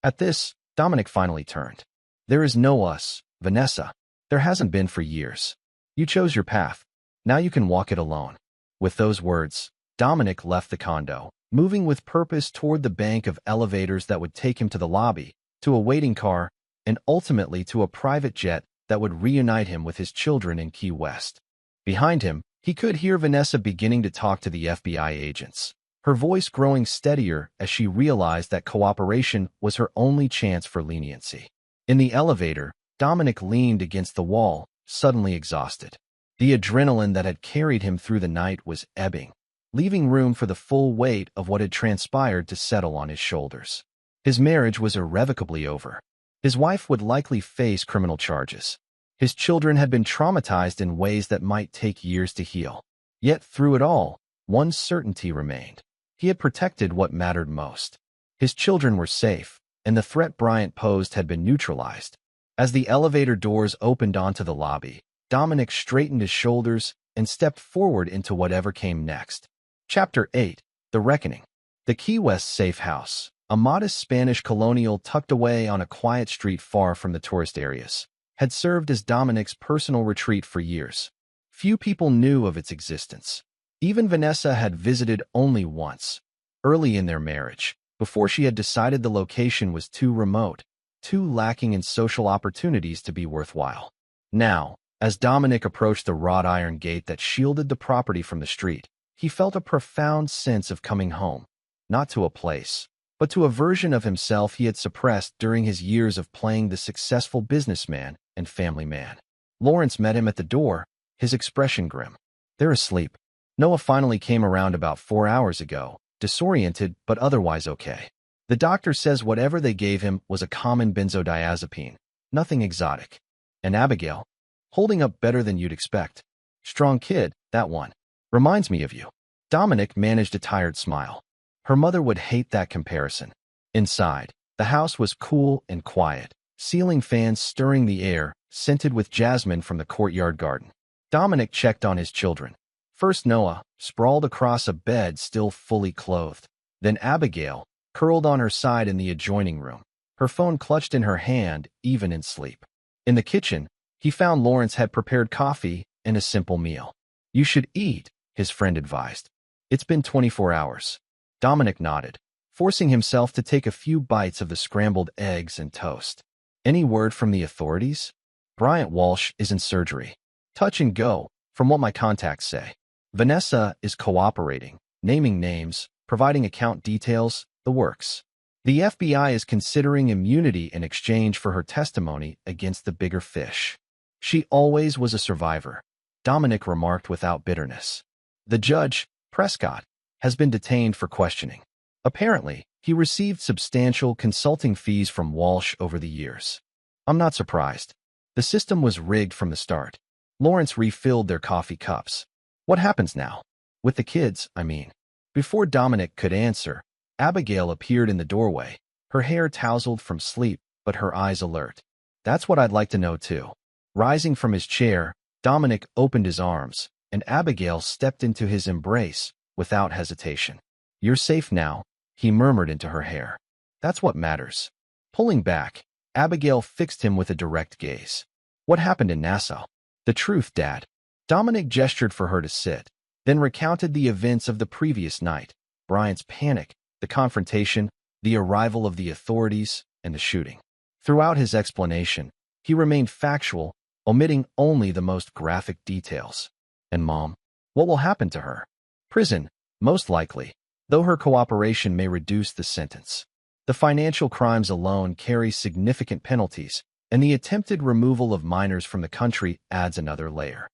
At this, Dominic finally turned. There is no us, Vanessa. There hasn't been for years. You chose your path. Now you can walk it alone. With those words, Dominic left the condo, moving with purpose toward the bank of elevators that would take him to the lobby, to a waiting car, and ultimately to a private jet that would reunite him with his children in Key West. Behind him, he could hear Vanessa beginning to talk to the FBI agents, her voice growing steadier as she realized that cooperation was her only chance for leniency. In the elevator, Dominic leaned against the wall, suddenly exhausted. The adrenaline that had carried him through the night was ebbing, leaving room for the full weight of what had transpired to settle on his shoulders. His marriage was irrevocably over. His wife would likely face criminal charges. His children had been traumatized in ways that might take years to heal. Yet through it all, one certainty remained. He had protected what mattered most. His children were safe, and the threat Bryant posed had been neutralized. As the elevator doors opened onto the lobby, Dominic straightened his shoulders and stepped forward into whatever came next. Chapter 8. The Reckoning. The Key West Safe House, a modest Spanish colonial tucked away on a quiet street far from the tourist areas, had served as Dominic's personal retreat for years. Few people knew of its existence. Even Vanessa had visited only once, early in their marriage, before she had decided the location was too remote, too lacking in social opportunities to be worthwhile. Now, as Dominic approached the wrought iron gate that shielded the property from the street, he felt a profound sense of coming home, not to a place, but to a version of himself he had suppressed during his years of playing the successful businessman and family man. Lawrence met him at the door, his expression grim. They're asleep. Noah finally came around about 4 hours ago, disoriented but otherwise okay. The doctor says whatever they gave him was a common benzodiazepine, nothing exotic. And Abigail? Holding up better than you'd expect. Strong kid, that one. Reminds me of you. Dominic managed a tired smile. Her mother would hate that comparison. Inside, the house was cool and quiet, ceiling fans stirring the air, scented with jasmine from the courtyard garden. Dominic checked on his children. First Noah, sprawled across a bed still fully clothed. Then Abigail, curled on her side in the adjoining room, her phone clutched in her hand even in sleep. In the kitchen, he found Lawrence had prepared coffee and a simple meal. You should eat, his friend advised. It's been 24 hours. Dominic nodded, forcing himself to take a few bites of the scrambled eggs and toast. Any word from the authorities? Bryant Walsh is in surgery. Touch and go, from what my contacts say. Vanessa is cooperating, naming names, providing account details, the works. The FBI is considering immunity in exchange for her testimony against the bigger fish. She always was a survivor, Dominic remarked without bitterness. The judge, Prescott, has been detained for questioning. Apparently, he received substantial consulting fees from Walsh over the years. I'm not surprised. The system was rigged from the start. Lawrence refilled their coffee cups. What happens now? With the kids, I mean. Before Dominic could answer, Abigail appeared in the doorway, her hair tousled from sleep, but her eyes alert. That's what I'd like to know too. Rising from his chair, Dominic opened his arms, and Abigail stepped into his embrace without hesitation. You're safe now, he murmured into her hair. That's what matters. Pulling back, Abigail fixed him with a direct gaze. What happened in Nassau? The truth, Dad. Dominic gestured for her to sit, then recounted the events of the previous night, Bryant's panic, the confrontation, the arrival of the authorities, and the shooting. Throughout his explanation, he remained factual, omitting only the most graphic details. And Mom? What will happen to her? Prison, most likely, though her cooperation may reduce the sentence. The financial crimes alone carry significant penalties, and the attempted removal of minors from the country adds another layer.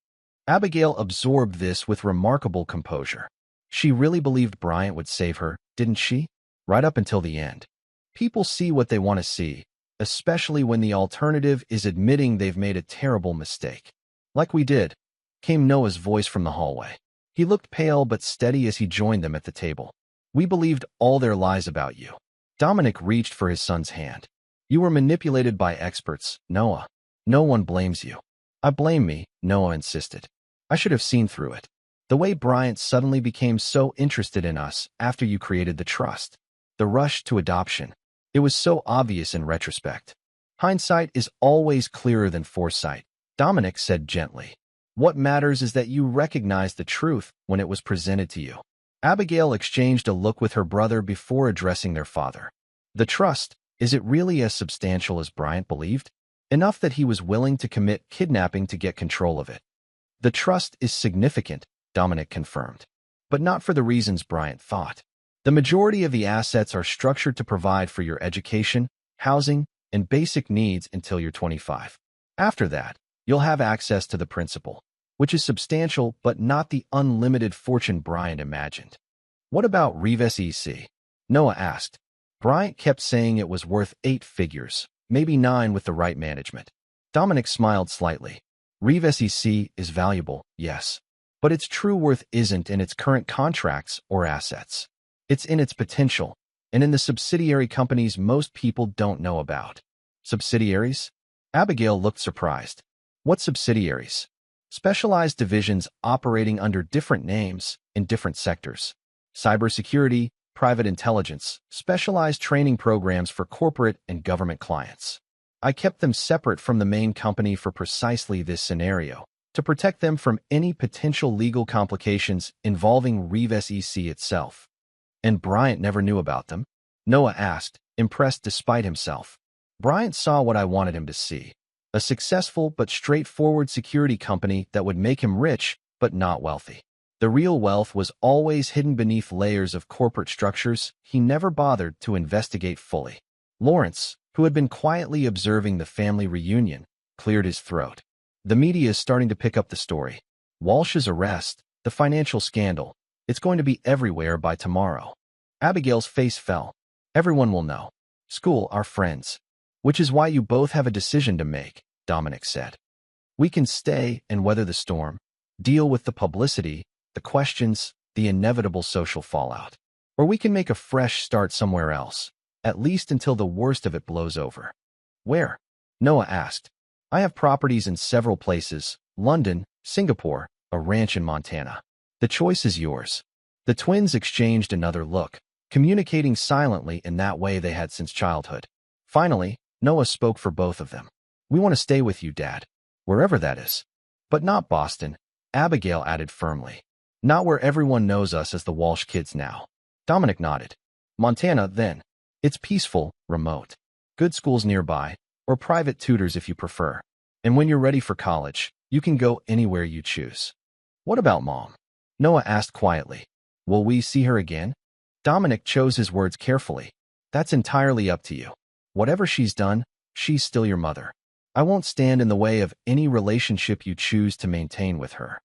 Abigail absorbed this with remarkable composure. She really believed Bryant would save her, didn't she? Right up until the end. People see what they want to see, especially when the alternative is admitting they've made a terrible mistake. Like we did, came Noah's voice from the hallway. He looked pale but steady as he joined them at the table. We believed all their lies about you. Dominic reached for his son's hand. You were manipulated by experts, Noah. No one blames you. I blame me, Noah insisted. I should have seen through it. The way Bryant suddenly became so interested in us after you created the trust. The rush to adoption. It was so obvious in retrospect. Hindsight is always clearer than foresight, Dominic said gently. What matters is that you recognized the truth when it was presented to you. Abigail exchanged a look with her brother before addressing their father. The trust, is it really as substantial as Bryant believed? Enough that he was willing to commit kidnapping to get control of it. The trust is significant, Dominic confirmed. But not for the reasons Bryant thought. The majority of the assets are structured to provide for your education, housing, and basic needs until you're 25. After that, you'll have access to the principal, which is substantial but not the unlimited fortune Bryant imagined. What about revengestories? Noah asked. Bryant kept saying it was worth 8 figures, maybe 9 with the right management. Dominic smiled slightly. Revengestories is valuable, yes. But its true worth isn't in its current contracts or assets. It's in its potential, and in the subsidiary companies most people don't know about. Subsidiaries? Abigail looked surprised. What subsidiaries? Specialized divisions operating under different names in different sectors. Cybersecurity, private intelligence, specialized training programs for corporate and government clients. I kept them separate from the main company for precisely this scenario, to protect them from any potential legal complications involving revengestories itself. And Bryant never knew about them? Noah asked, impressed despite himself. Bryant saw what I wanted him to see. A successful but straightforward security company that would make him rich, but not wealthy. The real wealth was always hidden beneath layers of corporate structures he never bothered to investigate fully. Lawrence, who had been quietly observing the family reunion, cleared his throat. The media is starting to pick up the story. Walsh's arrest, the financial scandal. It's going to be everywhere by tomorrow. Abigail's face fell. Everyone will know. School, our friends. Which is why you both have a decision to make, Dominic said. We can stay and weather the storm, deal with the publicity, the questions, the inevitable social fallout. Or we can make a fresh start somewhere else, at least until the worst of it blows over. Where? Noah asked. I have properties in several places, London, Singapore, a ranch in Montana. The choice is yours. The twins exchanged another look, communicating silently in that way they had since childhood. Finally, Noah spoke for both of them. We want to stay with you, Dad, wherever that is. But not Boston, Abigail added firmly. Not where everyone knows us as the Walsh kids now. Dominic nodded. Montana, then. It's peaceful, remote. Good schools nearby, or private tutors if you prefer. And when you're ready for college, you can go anywhere you choose. What about Mom? Noah asked quietly. Will we see her again? Dominic chose his words carefully. That's entirely up to you. Whatever she's done, she's still your mother. I won't stand in the way of any relationship you choose to maintain with her.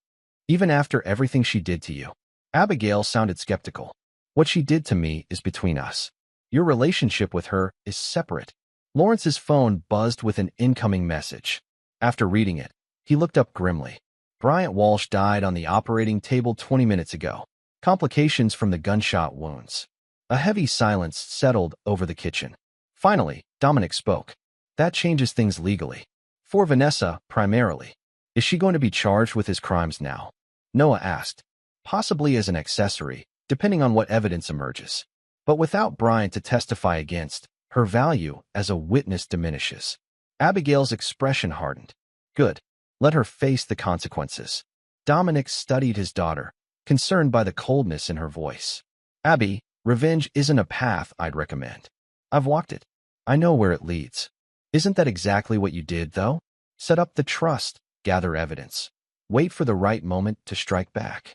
Even after everything she did to you. Abigail sounded skeptical. What she did to me is between us. Your relationship with her is separate. Lawrence's phone buzzed with an incoming message. After reading it, he looked up grimly. Bryant Walsh died on the operating table 20 minutes ago. Complications from the gunshot wounds. A heavy silence settled over the kitchen. Finally, Dominic spoke. That changes things legally. For Vanessa, primarily. Is she going to be charged with his crimes now? Noah asked. Possibly as an accessory, depending on what evidence emerges. But without Bryant to testify against, her value as a witness diminishes. Abigail's expression hardened. Good. Let her face the consequences. Dominic studied his daughter, concerned by the coldness in her voice. Abby, revenge isn't a path I'd recommend. I've walked it. I know where it leads. Isn't that exactly what you did, though? Set up the trust, gather evidence. Wait for the right moment to strike back.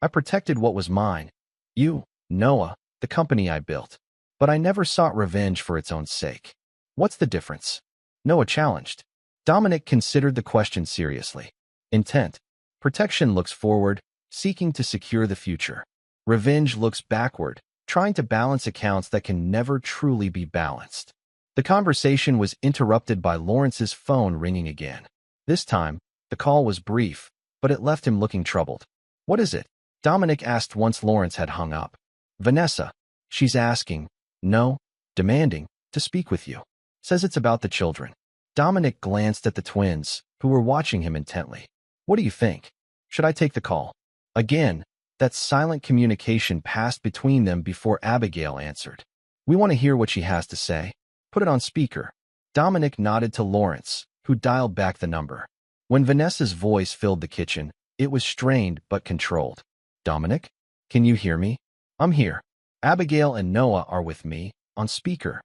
I protected what was mine. You, Noah, the company I built. But I never sought revenge for its own sake. What's the difference? Noah challenged. Dominic considered the question seriously. Intent. Protection looks forward, seeking to secure the future. Revenge looks backward, trying to balance accounts that can never truly be balanced. The conversation was interrupted by Lawrence's phone ringing again. This time, the call was brief, but it left him looking troubled. What is it? Dominic asked once Lawrence had hung up. Vanessa. She's asking, no, demanding, to speak with you. Says it's about the children. Dominic glanced at the twins, who were watching him intently. What do you think? Should I take the call? Again, that silent communication passed between them before Abigail answered. We want to hear what she has to say. Put it on speaker. Dominic nodded to Lawrence, who dialed back the number. When Vanessa's voice filled the kitchen, it was strained but controlled. Dominic? Can you hear me? I'm here. Abigail and Noah are with me, on speaker.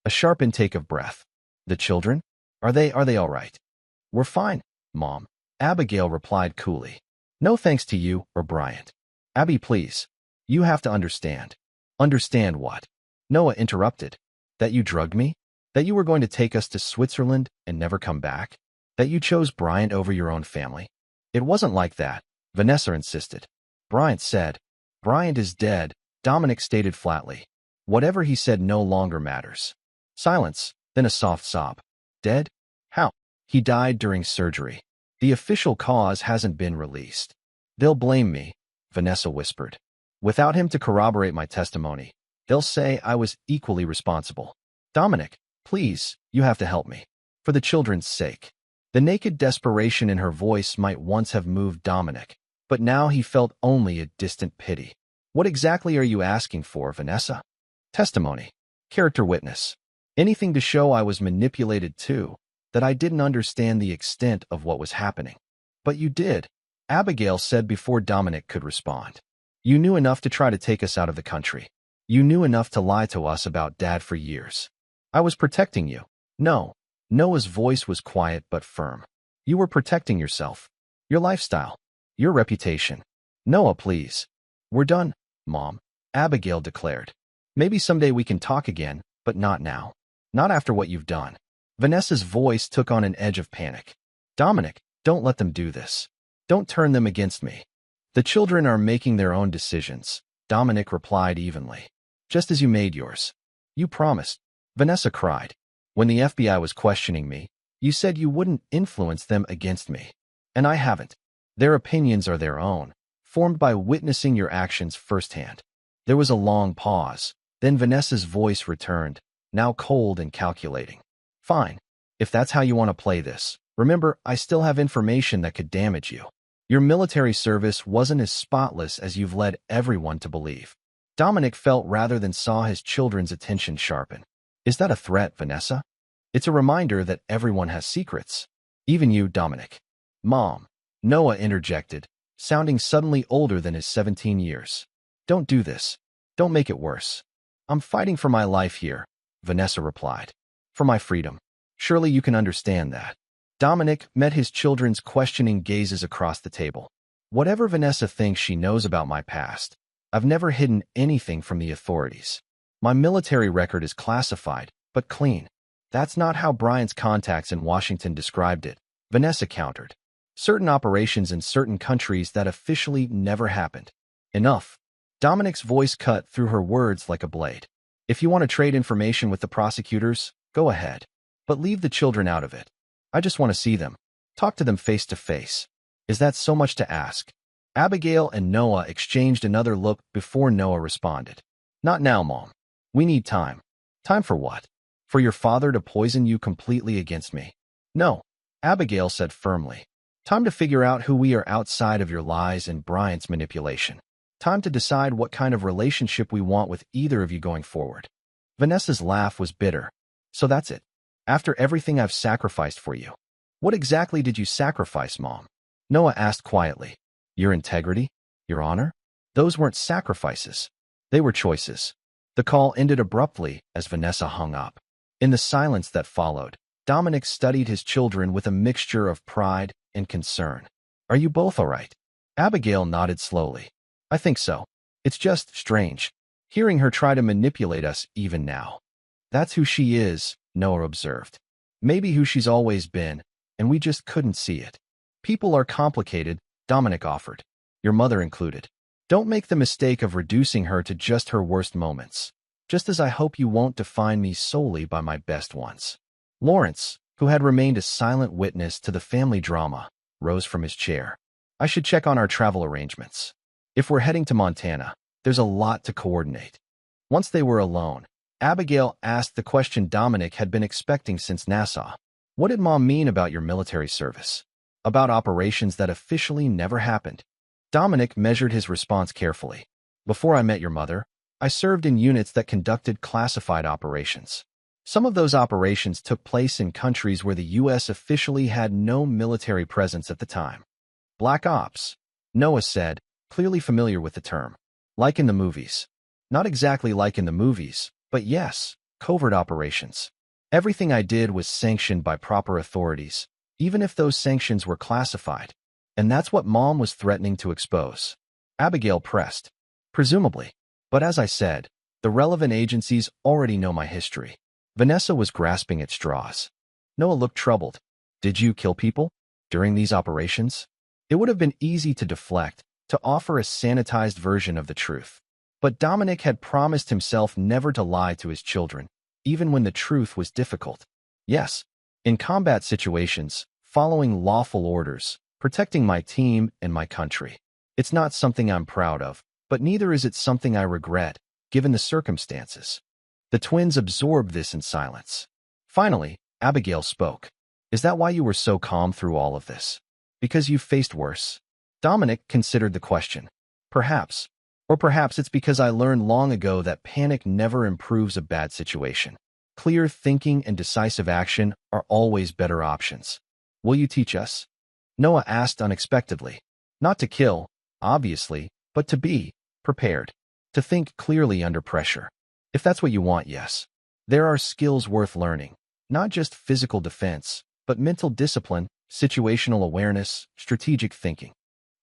A sharp intake of breath. The children? Are they all right? We're fine, Mom. Abigail replied coolly. No thanks to you or Bryant. Abby, please. You have to understand. Understand what? Noah interrupted. That you drugged me? That you were going to take us to Switzerland and never come back? That you chose Bryant over your own family? It wasn't like that, Vanessa insisted. Bryant said. Bryant is dead, Dominic stated flatly. Whatever he said no longer matters. Silence, then a soft sob. Dead? How? He died during surgery. The official cause hasn't been released. They'll blame me, Vanessa whispered. Without him to corroborate my testimony, they'll say I was equally responsible. Dominic, please, you have to help me. For the children's sake. The naked desperation in her voice might once have moved Dominic, but now he felt only a distant pity. What exactly are you asking for, Vanessa? Testimony. Character witness. Anything to show I was manipulated too, that I didn't understand the extent of what was happening. But you did, Abigail said before Dominic could respond. You knew enough to try to take us out of the country. You knew enough to lie to us about Dad for years. I was protecting you. No. Noah's voice was quiet but firm. You were protecting yourself. Your lifestyle. Your reputation. Noah, please. We're done, Mom, Abigail declared. Maybe someday we can talk again, but not now. Not after what you've done. Vanessa's voice took on an edge of panic. Dominic, don't let them do this. Don't turn them against me. The children are making their own decisions, Dominic replied evenly. Just as you made yours. You promised. Vanessa cried. When the FBI was questioning me, you said you wouldn't influence them against me. And I haven't. Their opinions are their own, formed by witnessing your actions firsthand. There was a long pause. Then Vanessa's voice returned, now cold and calculating. Fine. If that's how you want to play this, remember, I still have information that could damage you. Your military service wasn't as spotless as you've led everyone to believe. Dominic felt rather than saw his children's attention sharpen. Is that a threat, Vanessa? It's a reminder that everyone has secrets. Even you, Dominic. Mom. Noah interjected, sounding suddenly older than his 17 years. Don't do this. Don't make it worse. I'm fighting for my life here, Vanessa replied. For my freedom. Surely you can understand that. Dominic met his children's questioning gazes across the table. Whatever Vanessa thinks she knows about my past, I've never hidden anything from the authorities. My military record is classified, but clean. That's not how Bryant's contacts in Washington described it, Vanessa countered. Certain operations in certain countries that officially never happened. Enough. Dominic's voice cut through her words like a blade. If you want to trade information with the prosecutors, go ahead. But leave the children out of it. I just want to see them. Talk to them face to face. Is that so much to ask? Abigail and Noah exchanged another look before Noah responded. Not now, Mom. We need time. Time for what? For your father to poison you completely against me? No, Abigail said firmly. Time to figure out who we are outside of your lies and Bryant's manipulation. Time to decide what kind of relationship we want with either of you going forward. Vanessa's laugh was bitter. So that's it. After everything I've sacrificed for you. What exactly did you sacrifice, Mom? Noah asked quietly. Your integrity? Your honor? Those weren't sacrifices. They were choices. The call ended abruptly as Vanessa hung up. In the silence that followed, Dominic studied his children with a mixture of pride and concern. Are you both all right? Abigail nodded slowly. I think so. It's just strange, hearing her try to manipulate us even now. That's who she is, Noah observed. Maybe who she's always been, and we just couldn't see it. People are complicated, Dominic offered, your mother included. Don't make the mistake of reducing her to just her worst moments, just as I hope you won't define me solely by my best ones. Lawrence, who had remained a silent witness to the family drama, rose from his chair. I should check on our travel arrangements. If we're heading to Montana, there's a lot to coordinate. Once they were alone, Abigail asked the question Dominic had been expecting since Nassau. What did Mom mean about your military service? About operations that officially never happened? Dominic measured his response carefully. Before I met your mother, I served in units that conducted classified operations. Some of those operations took place in countries where the U.S. officially had no military presence at the time. Black Ops, Noah said, clearly familiar with the term. Like in the movies. Not exactly like in the movies, but yes, covert operations. Everything I did was sanctioned by proper authorities, even if those sanctions were classified. And that's what Mom was threatening to expose. Abigail pressed. Presumably. But as I said, the relevant agencies already know my history. Vanessa was grasping at straws. Noah looked troubled. Did you kill people during these operations? It would have been easy to deflect, to offer a sanitized version of the truth. But Dominic had promised himself never to lie to his children, even when the truth was difficult. Yes, in combat situations, following lawful orders, protecting my team and my country. It's not something I'm proud of, but neither is it something I regret, given the circumstances. The twins absorbed this in silence. Finally, Abigail spoke. Is that why you were so calm through all of this? Because you've faced worse? Dominic considered the question. Perhaps. Or perhaps it's because I learned long ago that panic never improves a bad situation. Clear thinking and decisive action are always better options. Will you teach us? Noah asked unexpectedly. Not to kill, obviously, but to be prepared. To think clearly under pressure. If that's what you want, yes. There are skills worth learning. Not just physical defense, but mental discipline, situational awareness, strategic thinking.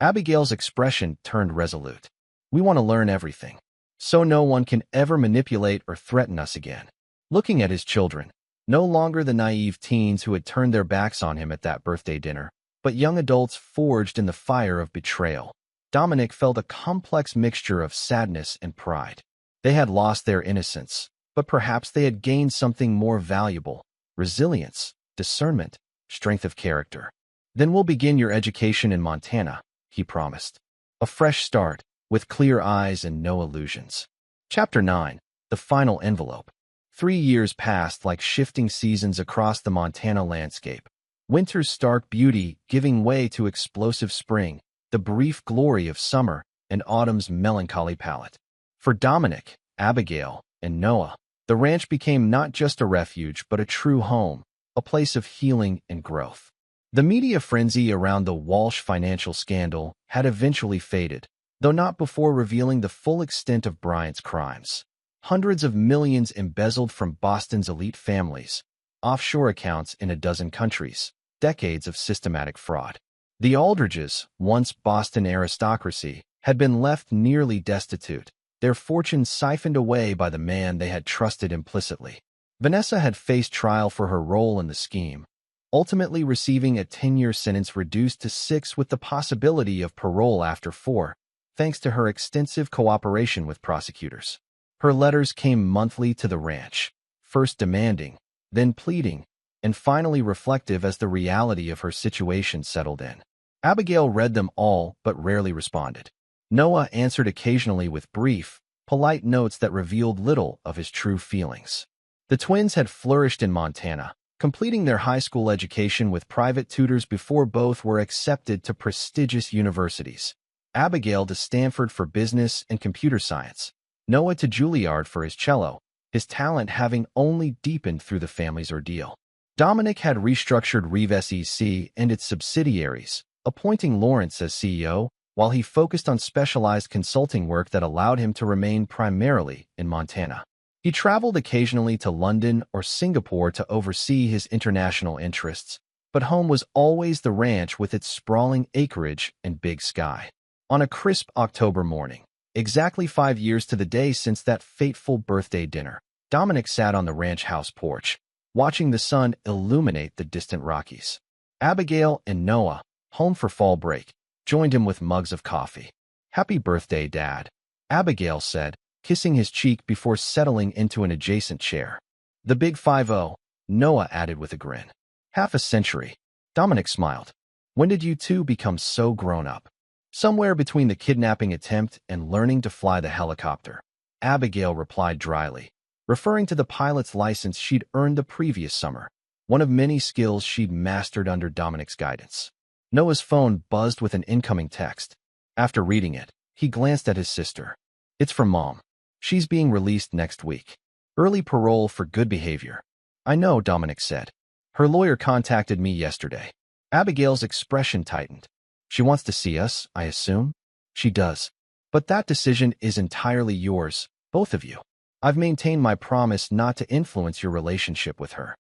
Abigail's expression turned resolute. We want to learn everything, so no one can ever manipulate or threaten us again. Looking at his children, no longer the naive teens who had turned their backs on him at that birthday dinner, but young adults forged in the fire of betrayal, Dominic felt a complex mixture of sadness and pride. They had lost their innocence, but perhaps they had gained something more valuable: resilience, discernment, strength of character. Then we'll begin your education in Montana, he promised. A fresh start, with clear eyes and no illusions. Chapter 9. The Final Envelope. 3 years passed like shifting seasons across the Montana landscape. Winter's stark beauty giving way to explosive spring, the brief glory of summer, and autumn's melancholy palette. For Dominic, Abigail, and Noah, the ranch became not just a refuge but a true home, a place of healing and growth. The media frenzy around the Walsh financial scandal had eventually faded, though not before revealing the full extent of Bryant's crimes. Hundreds of millions embezzled from Boston's elite families, offshore accounts in a dozen countries, decades of systematic fraud. The Aldridges, once Boston aristocracy, had been left nearly destitute, their fortunes siphoned away by the man they had trusted implicitly. Vanessa had faced trial for her role in the scheme, ultimately receiving a 10-year sentence reduced to 6 with the possibility of parole after 4, thanks to her extensive cooperation with prosecutors. Her letters came monthly to the ranch, first demanding, then pleading, and finally reflective as the reality of her situation settled in. Abigail read them all but rarely responded. Noah answered occasionally with brief, polite notes that revealed little of his true feelings. The twins had flourished in Montana, completing their high school education with private tutors before both were accepted to prestigious universities. Abigail to Stanford for business and computer science, Noah to Juilliard for his cello, his talent having only deepened through the family's ordeal. Dominic had restructured RevengeStories and its subsidiaries, appointing Lawrence as CEO, while he focused on specialized consulting work that allowed him to remain primarily in Montana. He traveled occasionally to London or Singapore to oversee his international interests, but home was always the ranch with its sprawling acreage and big sky. On a crisp October morning, exactly 5 years to the day since that fateful birthday dinner, Dominic sat on the ranch house porch, watching the sun illuminate the distant Rockies. Abigail and Noah, home for fall break, joined him with mugs of coffee. "Happy birthday, Dad," Abigail said, kissing his cheek before settling into an adjacent chair. "The big 5-0, Noah added with a grin. "Half a century," Dominic smiled. "When did you two become so grown up?" "Somewhere between the kidnapping attempt and learning to fly the helicopter," Abigail replied dryly, referring to the pilot's license she'd earned the previous summer, one of many skills she'd mastered under Dominic's guidance. Noah's phone buzzed with an incoming text. After reading it, he glanced at his sister. "It's from Mom. She's being released next week. Early parole for good behavior." "I know," Dominic said. "Her lawyer contacted me yesterday." Abigail's expression tightened. "She wants to see us, I assume?" "She does. But that decision is entirely yours, both of you. I've maintained my promise not to influence your relationship with her."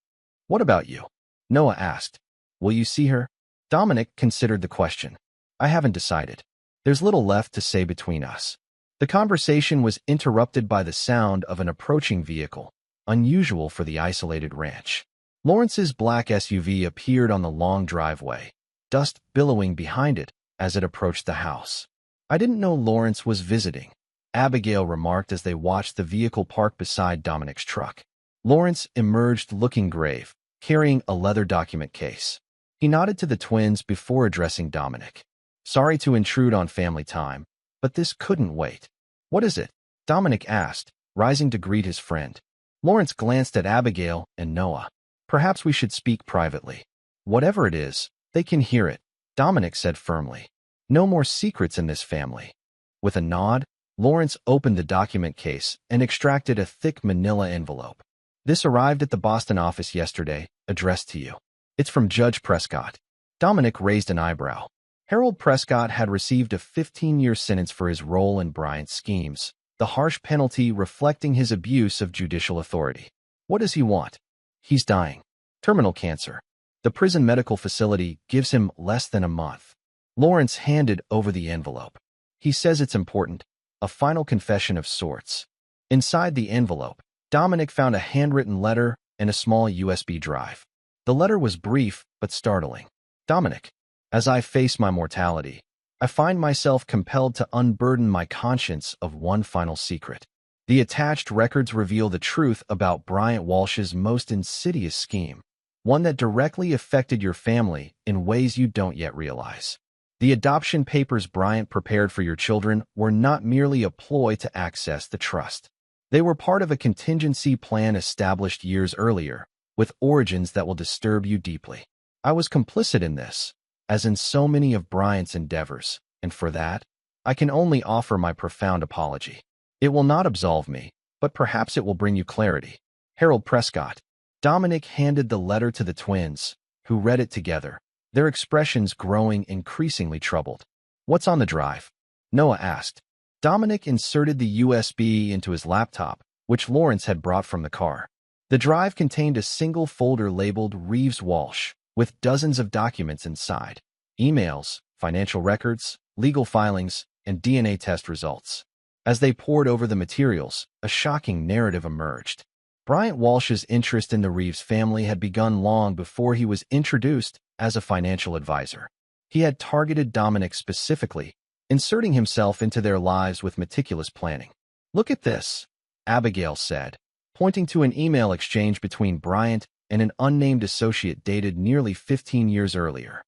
"What about you?" Noah asked. "Will you see her?" Dominic considered the question. "I haven't decided. There's little left to say between us." The conversation was interrupted by the sound of an approaching vehicle, unusual for the isolated ranch. Lawrence's black SUV appeared on the long driveway, dust billowing behind it as it approached the house. "I didn't know Lawrence was visiting," Abigail remarked as they watched the vehicle park beside Dominic's truck. Lawrence emerged looking grave, carrying a leather document case. He nodded to the twins before addressing Dominic. "Sorry to intrude on family time, but this couldn't wait." "What is it?" Dominic asked, rising to greet his friend. Lawrence glanced at Abigail and Noah. "Perhaps we should speak privately." "Whatever it is, they can hear it," Dominic said firmly. "No more secrets in this family." With a nod, Lawrence opened the document case and extracted a thick manila envelope. "This arrived at the Boston office yesterday, addressed to you. It's from Judge Prescott." Dominic raised an eyebrow. Harold Prescott had received a 15-year sentence for his role in Bryant's schemes, the harsh penalty reflecting his abuse of judicial authority. "What does he want?" "He's dying. Terminal cancer. The prison medical facility gives him less than a month." Lawrence handed over the envelope. "He says it's important, a final confession of sorts." Inside the envelope, Dominic found a handwritten letter and a small USB drive. The letter was brief but startling. "Dominic, as I face my mortality, I find myself compelled to unburden my conscience of one final secret. The attached records reveal the truth about Bryant Walsh's most insidious scheme, one that directly affected your family in ways you don't yet realize. The adoption papers Bryant prepared for your children were not merely a ploy to access the trust. They were part of a contingency plan established years earlier, with origins that will disturb you deeply. I was complicit in this, as in so many of Bryant's endeavors, and for that, I can only offer my profound apology. It will not absolve me, but perhaps it will bring you clarity. Harold Prescott." Dominic handed the letter to the twins, who read it together, their expressions growing increasingly troubled. "What's on the drive?" Noah asked. Dominic inserted the USB into his laptop, which Lawrence had brought from the car. The drive contained a single folder labeled Reeves Walsh, with dozens of documents inside: emails, financial records, legal filings, and DNA test results. As they pored over the materials, a shocking narrative emerged. Bryant Walsh's interest in the Reeves family had begun long before he was introduced as a financial advisor. He had targeted Dominic specifically, inserting himself into their lives with meticulous planning. "Look at this," Abigail said, pointing to an email exchange between Bryant and an unnamed associate dated nearly 15 years earlier.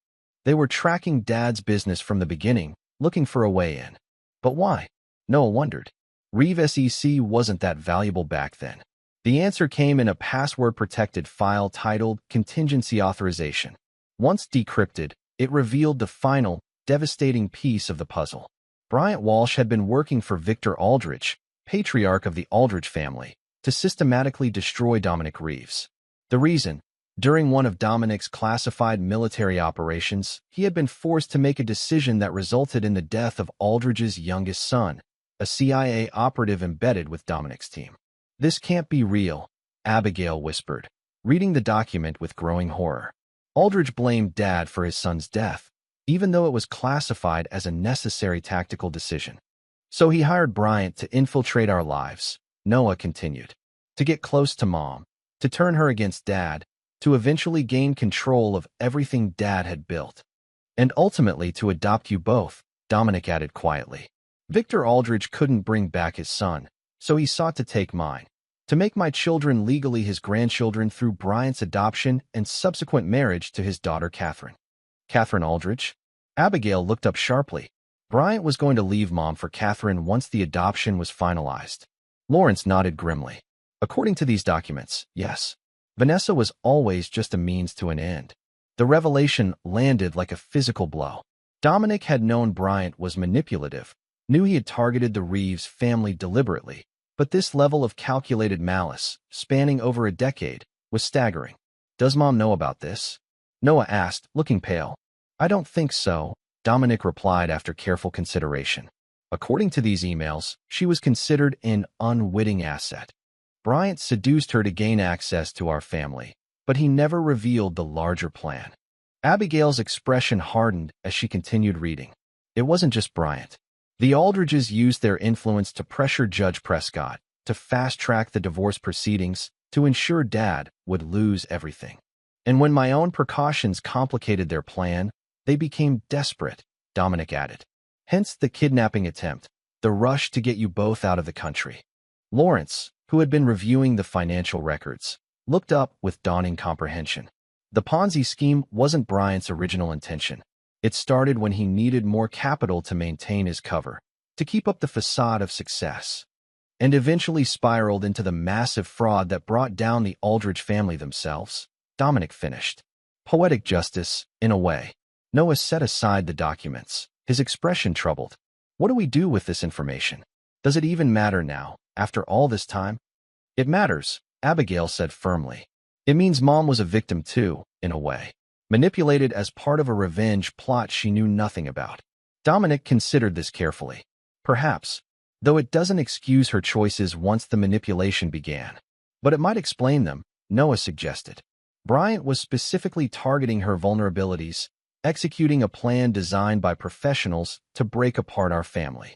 They were tracking Dad's business from the beginning, looking for a way in. But why? Noah wondered. Reeve SEC wasn't that valuable back then. The answer came in a password-protected file titled Contingency Authorization. Once decrypted, it revealed the final, devastating piece of the puzzle. Bryant Walsh had been working for Victor Aldrich, patriarch of the Aldrich family, to systematically destroy Dominic Reeves. The reason? During one of Dominic's classified military operations, he had been forced to make a decision that resulted in the death of Aldrich's youngest son, a CIA operative embedded with Dominic's team. "This can't be real," Abigail whispered, reading the document with growing horror. Aldrich blamed Dad for his son's death, even though it was classified as a necessary tactical decision. "So he hired Bryant to infiltrate our lives," Noah continued, "to get close to Mom, to turn her against Dad, to eventually gain control of everything Dad had built. And ultimately to adopt you both," Dominic added quietly. "Victor Aldrich couldn't bring back his son, so he sought to take mine. To make my children legally his grandchildren through Bryant's adoption and subsequent marriage to his daughter Catherine." "Catherine Aldrich?" Abigail looked up sharply. Bryant was going to leave Mom for Catherine once the adoption was finalized. Lawrence nodded grimly. "According to these documents, yes. Vanessa was always just a means to an end." The revelation landed like a physical blow. Dominic had known Bryant was manipulative, knew he had targeted the Reeves family deliberately, but this level of calculated malice, spanning over a decade, was staggering. "Does Mom know about this?" Noah asked, looking pale. "I don't think so," Dominic replied after careful consideration. "According to these emails, she was considered an unwitting asset. Bryant seduced her to gain access to our family, but he never revealed the larger plan." Abigail's expression hardened as she continued reading. It wasn't just Bryant. The Aldriches used their influence to pressure Judge Prescott, to fast-track the divorce proceedings, to ensure Dad would lose everything. "And when my own precautions complicated their plan, they became desperate," Dominic added. "Hence the kidnapping attempt, the rush to get you both out of the country." Lawrence, who had been reviewing the financial records, looked up with dawning comprehension. The Ponzi scheme wasn't Bryant's original intention. It started when he needed more capital to maintain his cover, to keep up the facade of success, and eventually spiraled into the massive fraud that brought down the Aldrich family themselves. Dominic finished. "Poetic justice, in a way." Noah set aside the documents, his expression troubled. "What do we do with this information? Does it even matter now, after all this time?" "It matters," Abigail said firmly. "It means Mom was a victim too, in a way. Manipulated as part of a revenge plot she knew nothing about." Dominic considered this carefully. "Perhaps, though it doesn't excuse her choices once the manipulation began. But it might explain them," Noah suggested. "Bryant was specifically targeting her vulnerabilities, executing a plan designed by professionals to break apart our family."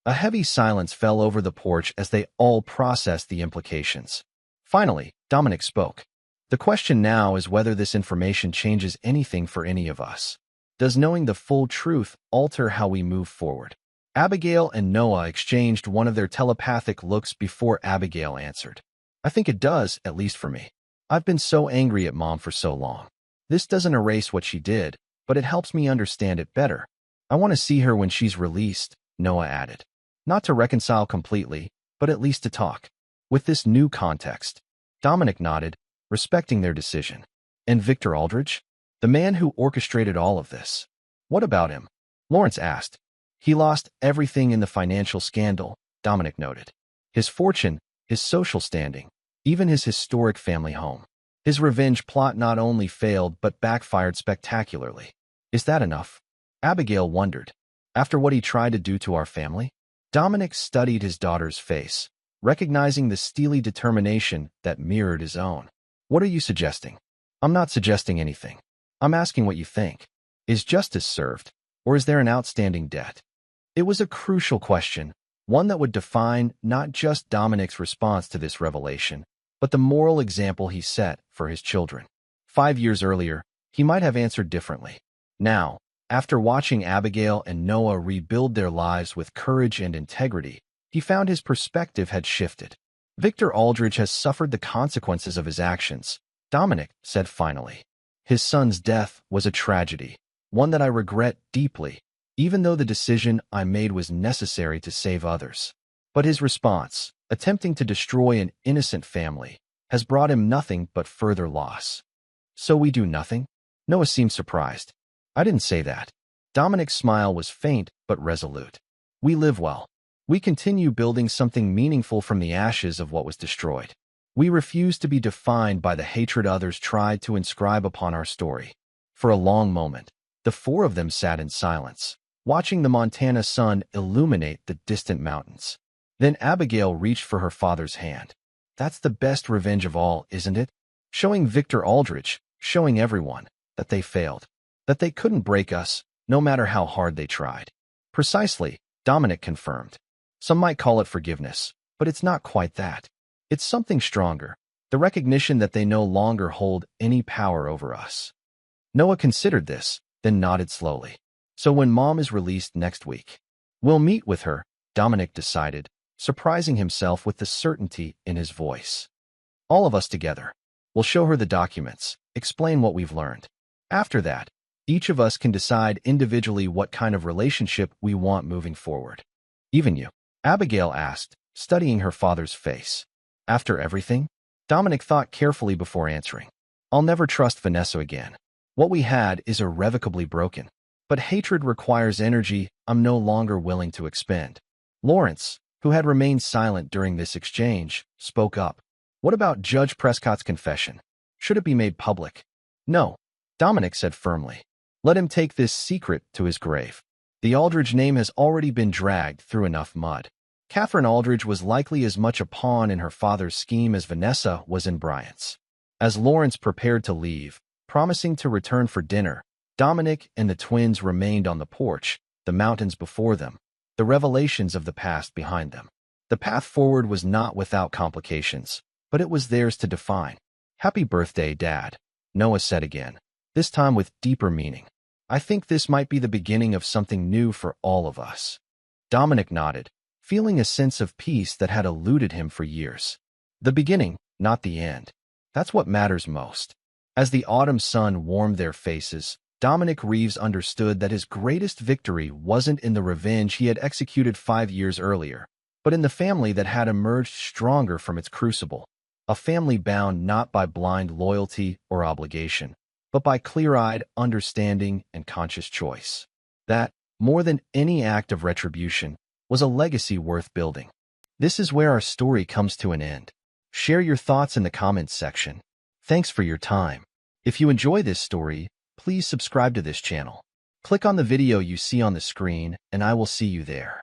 A heavy silence fell over the porch as they all processed the implications. Finally, Dominic spoke. "The question now is whether this information changes anything for any of us. Does knowing the full truth alter how we move forward?" Abigail and Noah exchanged one of their telepathic looks before Abigail answered. "I think it does, at least for me. I've been so angry at Mom for so long. This doesn't erase what she did, but it helps me understand it better. I want to see her when she's released," Noah added. "Not to reconcile completely, but at least to talk." With this new context, Dominic nodded, respecting their decision. "And Victor Aldrich? The man who orchestrated all of this. What about him?" Lawrence asked. "He lost everything in the financial scandal," Dominic noted. "His fortune, his social standing, even his historic family home. His revenge plot not only failed but backfired spectacularly." "Is that enough?" Abigail wondered. "After what he tried to do to our family?" Dominic studied his daughter's face, recognizing the steely determination that mirrored his own. "What are you suggesting?" "I'm not suggesting anything. I'm asking what you think. Is justice served, or is there an outstanding debt?" It was a crucial question, one that would define not just Dominic's response to this revelation, but the moral example he set for his children. 5 years earlier, he might have answered differently. Now, after watching Abigail and Noah rebuild their lives with courage and integrity, he found his perspective had shifted. Victor Aldridge has suffered the consequences of his actions, Dominic said finally. His son's death was a tragedy, one that I regret deeply, even though the decision I made was necessary to save others. But his response, attempting to destroy an innocent family, has brought him nothing but further loss. So we do nothing? Noah seemed surprised. I didn't say that. Dominic's smile was faint but resolute. We live well. We continue building something meaningful from the ashes of what was destroyed. We refuse to be defined by the hatred others tried to inscribe upon our story. For a long moment, the four of them sat in silence, watching the Montana sun illuminate the distant mountains. Then Abigail reached for her father's hand. That's the best revenge of all, isn't it? Showing Victor Aldridge, showing everyone, that they failed, that they couldn't break us, no matter how hard they tried. Precisely, Dominic confirmed. Some might call it forgiveness, but it's not quite that. It's something stronger, the recognition that they no longer hold any power over us. Noah considered this, then nodded slowly. So when Mom is released next week, we'll meet with her, Dominic decided, surprising himself with the certainty in his voice. All of us together. We'll show her the documents, explain what we've learned. After that, each of us can decide individually what kind of relationship we want moving forward. Even you? Abigail asked, studying her father's face. After everything? Dominic thought carefully before answering. I'll never trust Vanessa again. What we had is irrevocably broken. But hatred requires energy I'm no longer willing to expend. Lawrence, who had remained silent during this exchange, spoke up. What about Judge Prescott's confession? Should it be made public? No, Dominic said firmly. Let him take this secret to his grave. The Aldridge name has already been dragged through enough mud. Catherine Aldridge was likely as much a pawn in her father's scheme as Vanessa was in Bryant's. As Lawrence prepared to leave, promising to return for dinner, Dominic and the twins remained on the porch, the mountains before them, the revelations of the past behind them. The path forward was not without complications, but it was theirs to define. Happy birthday, Dad, Noah said again, this time with deeper meaning. I think this might be the beginning of something new for all of us. Dominic nodded, feeling a sense of peace that had eluded him for years. The beginning, not the end. That's what matters most. As the autumn sun warmed their faces, Dominic Reeves understood that his greatest victory wasn't in the revenge he had executed 5 years earlier, but in the family that had emerged stronger from its crucible. A family bound not by blind loyalty or obligation, but by clear-eyed understanding and conscious choice. That, more than any act of retribution, was a legacy worth building. This is where our story comes to an end. Share your thoughts in the comments section. Thanks for your time. If you enjoy this story, please subscribe to this channel. Click on the video you see on the screen, and I will see you there.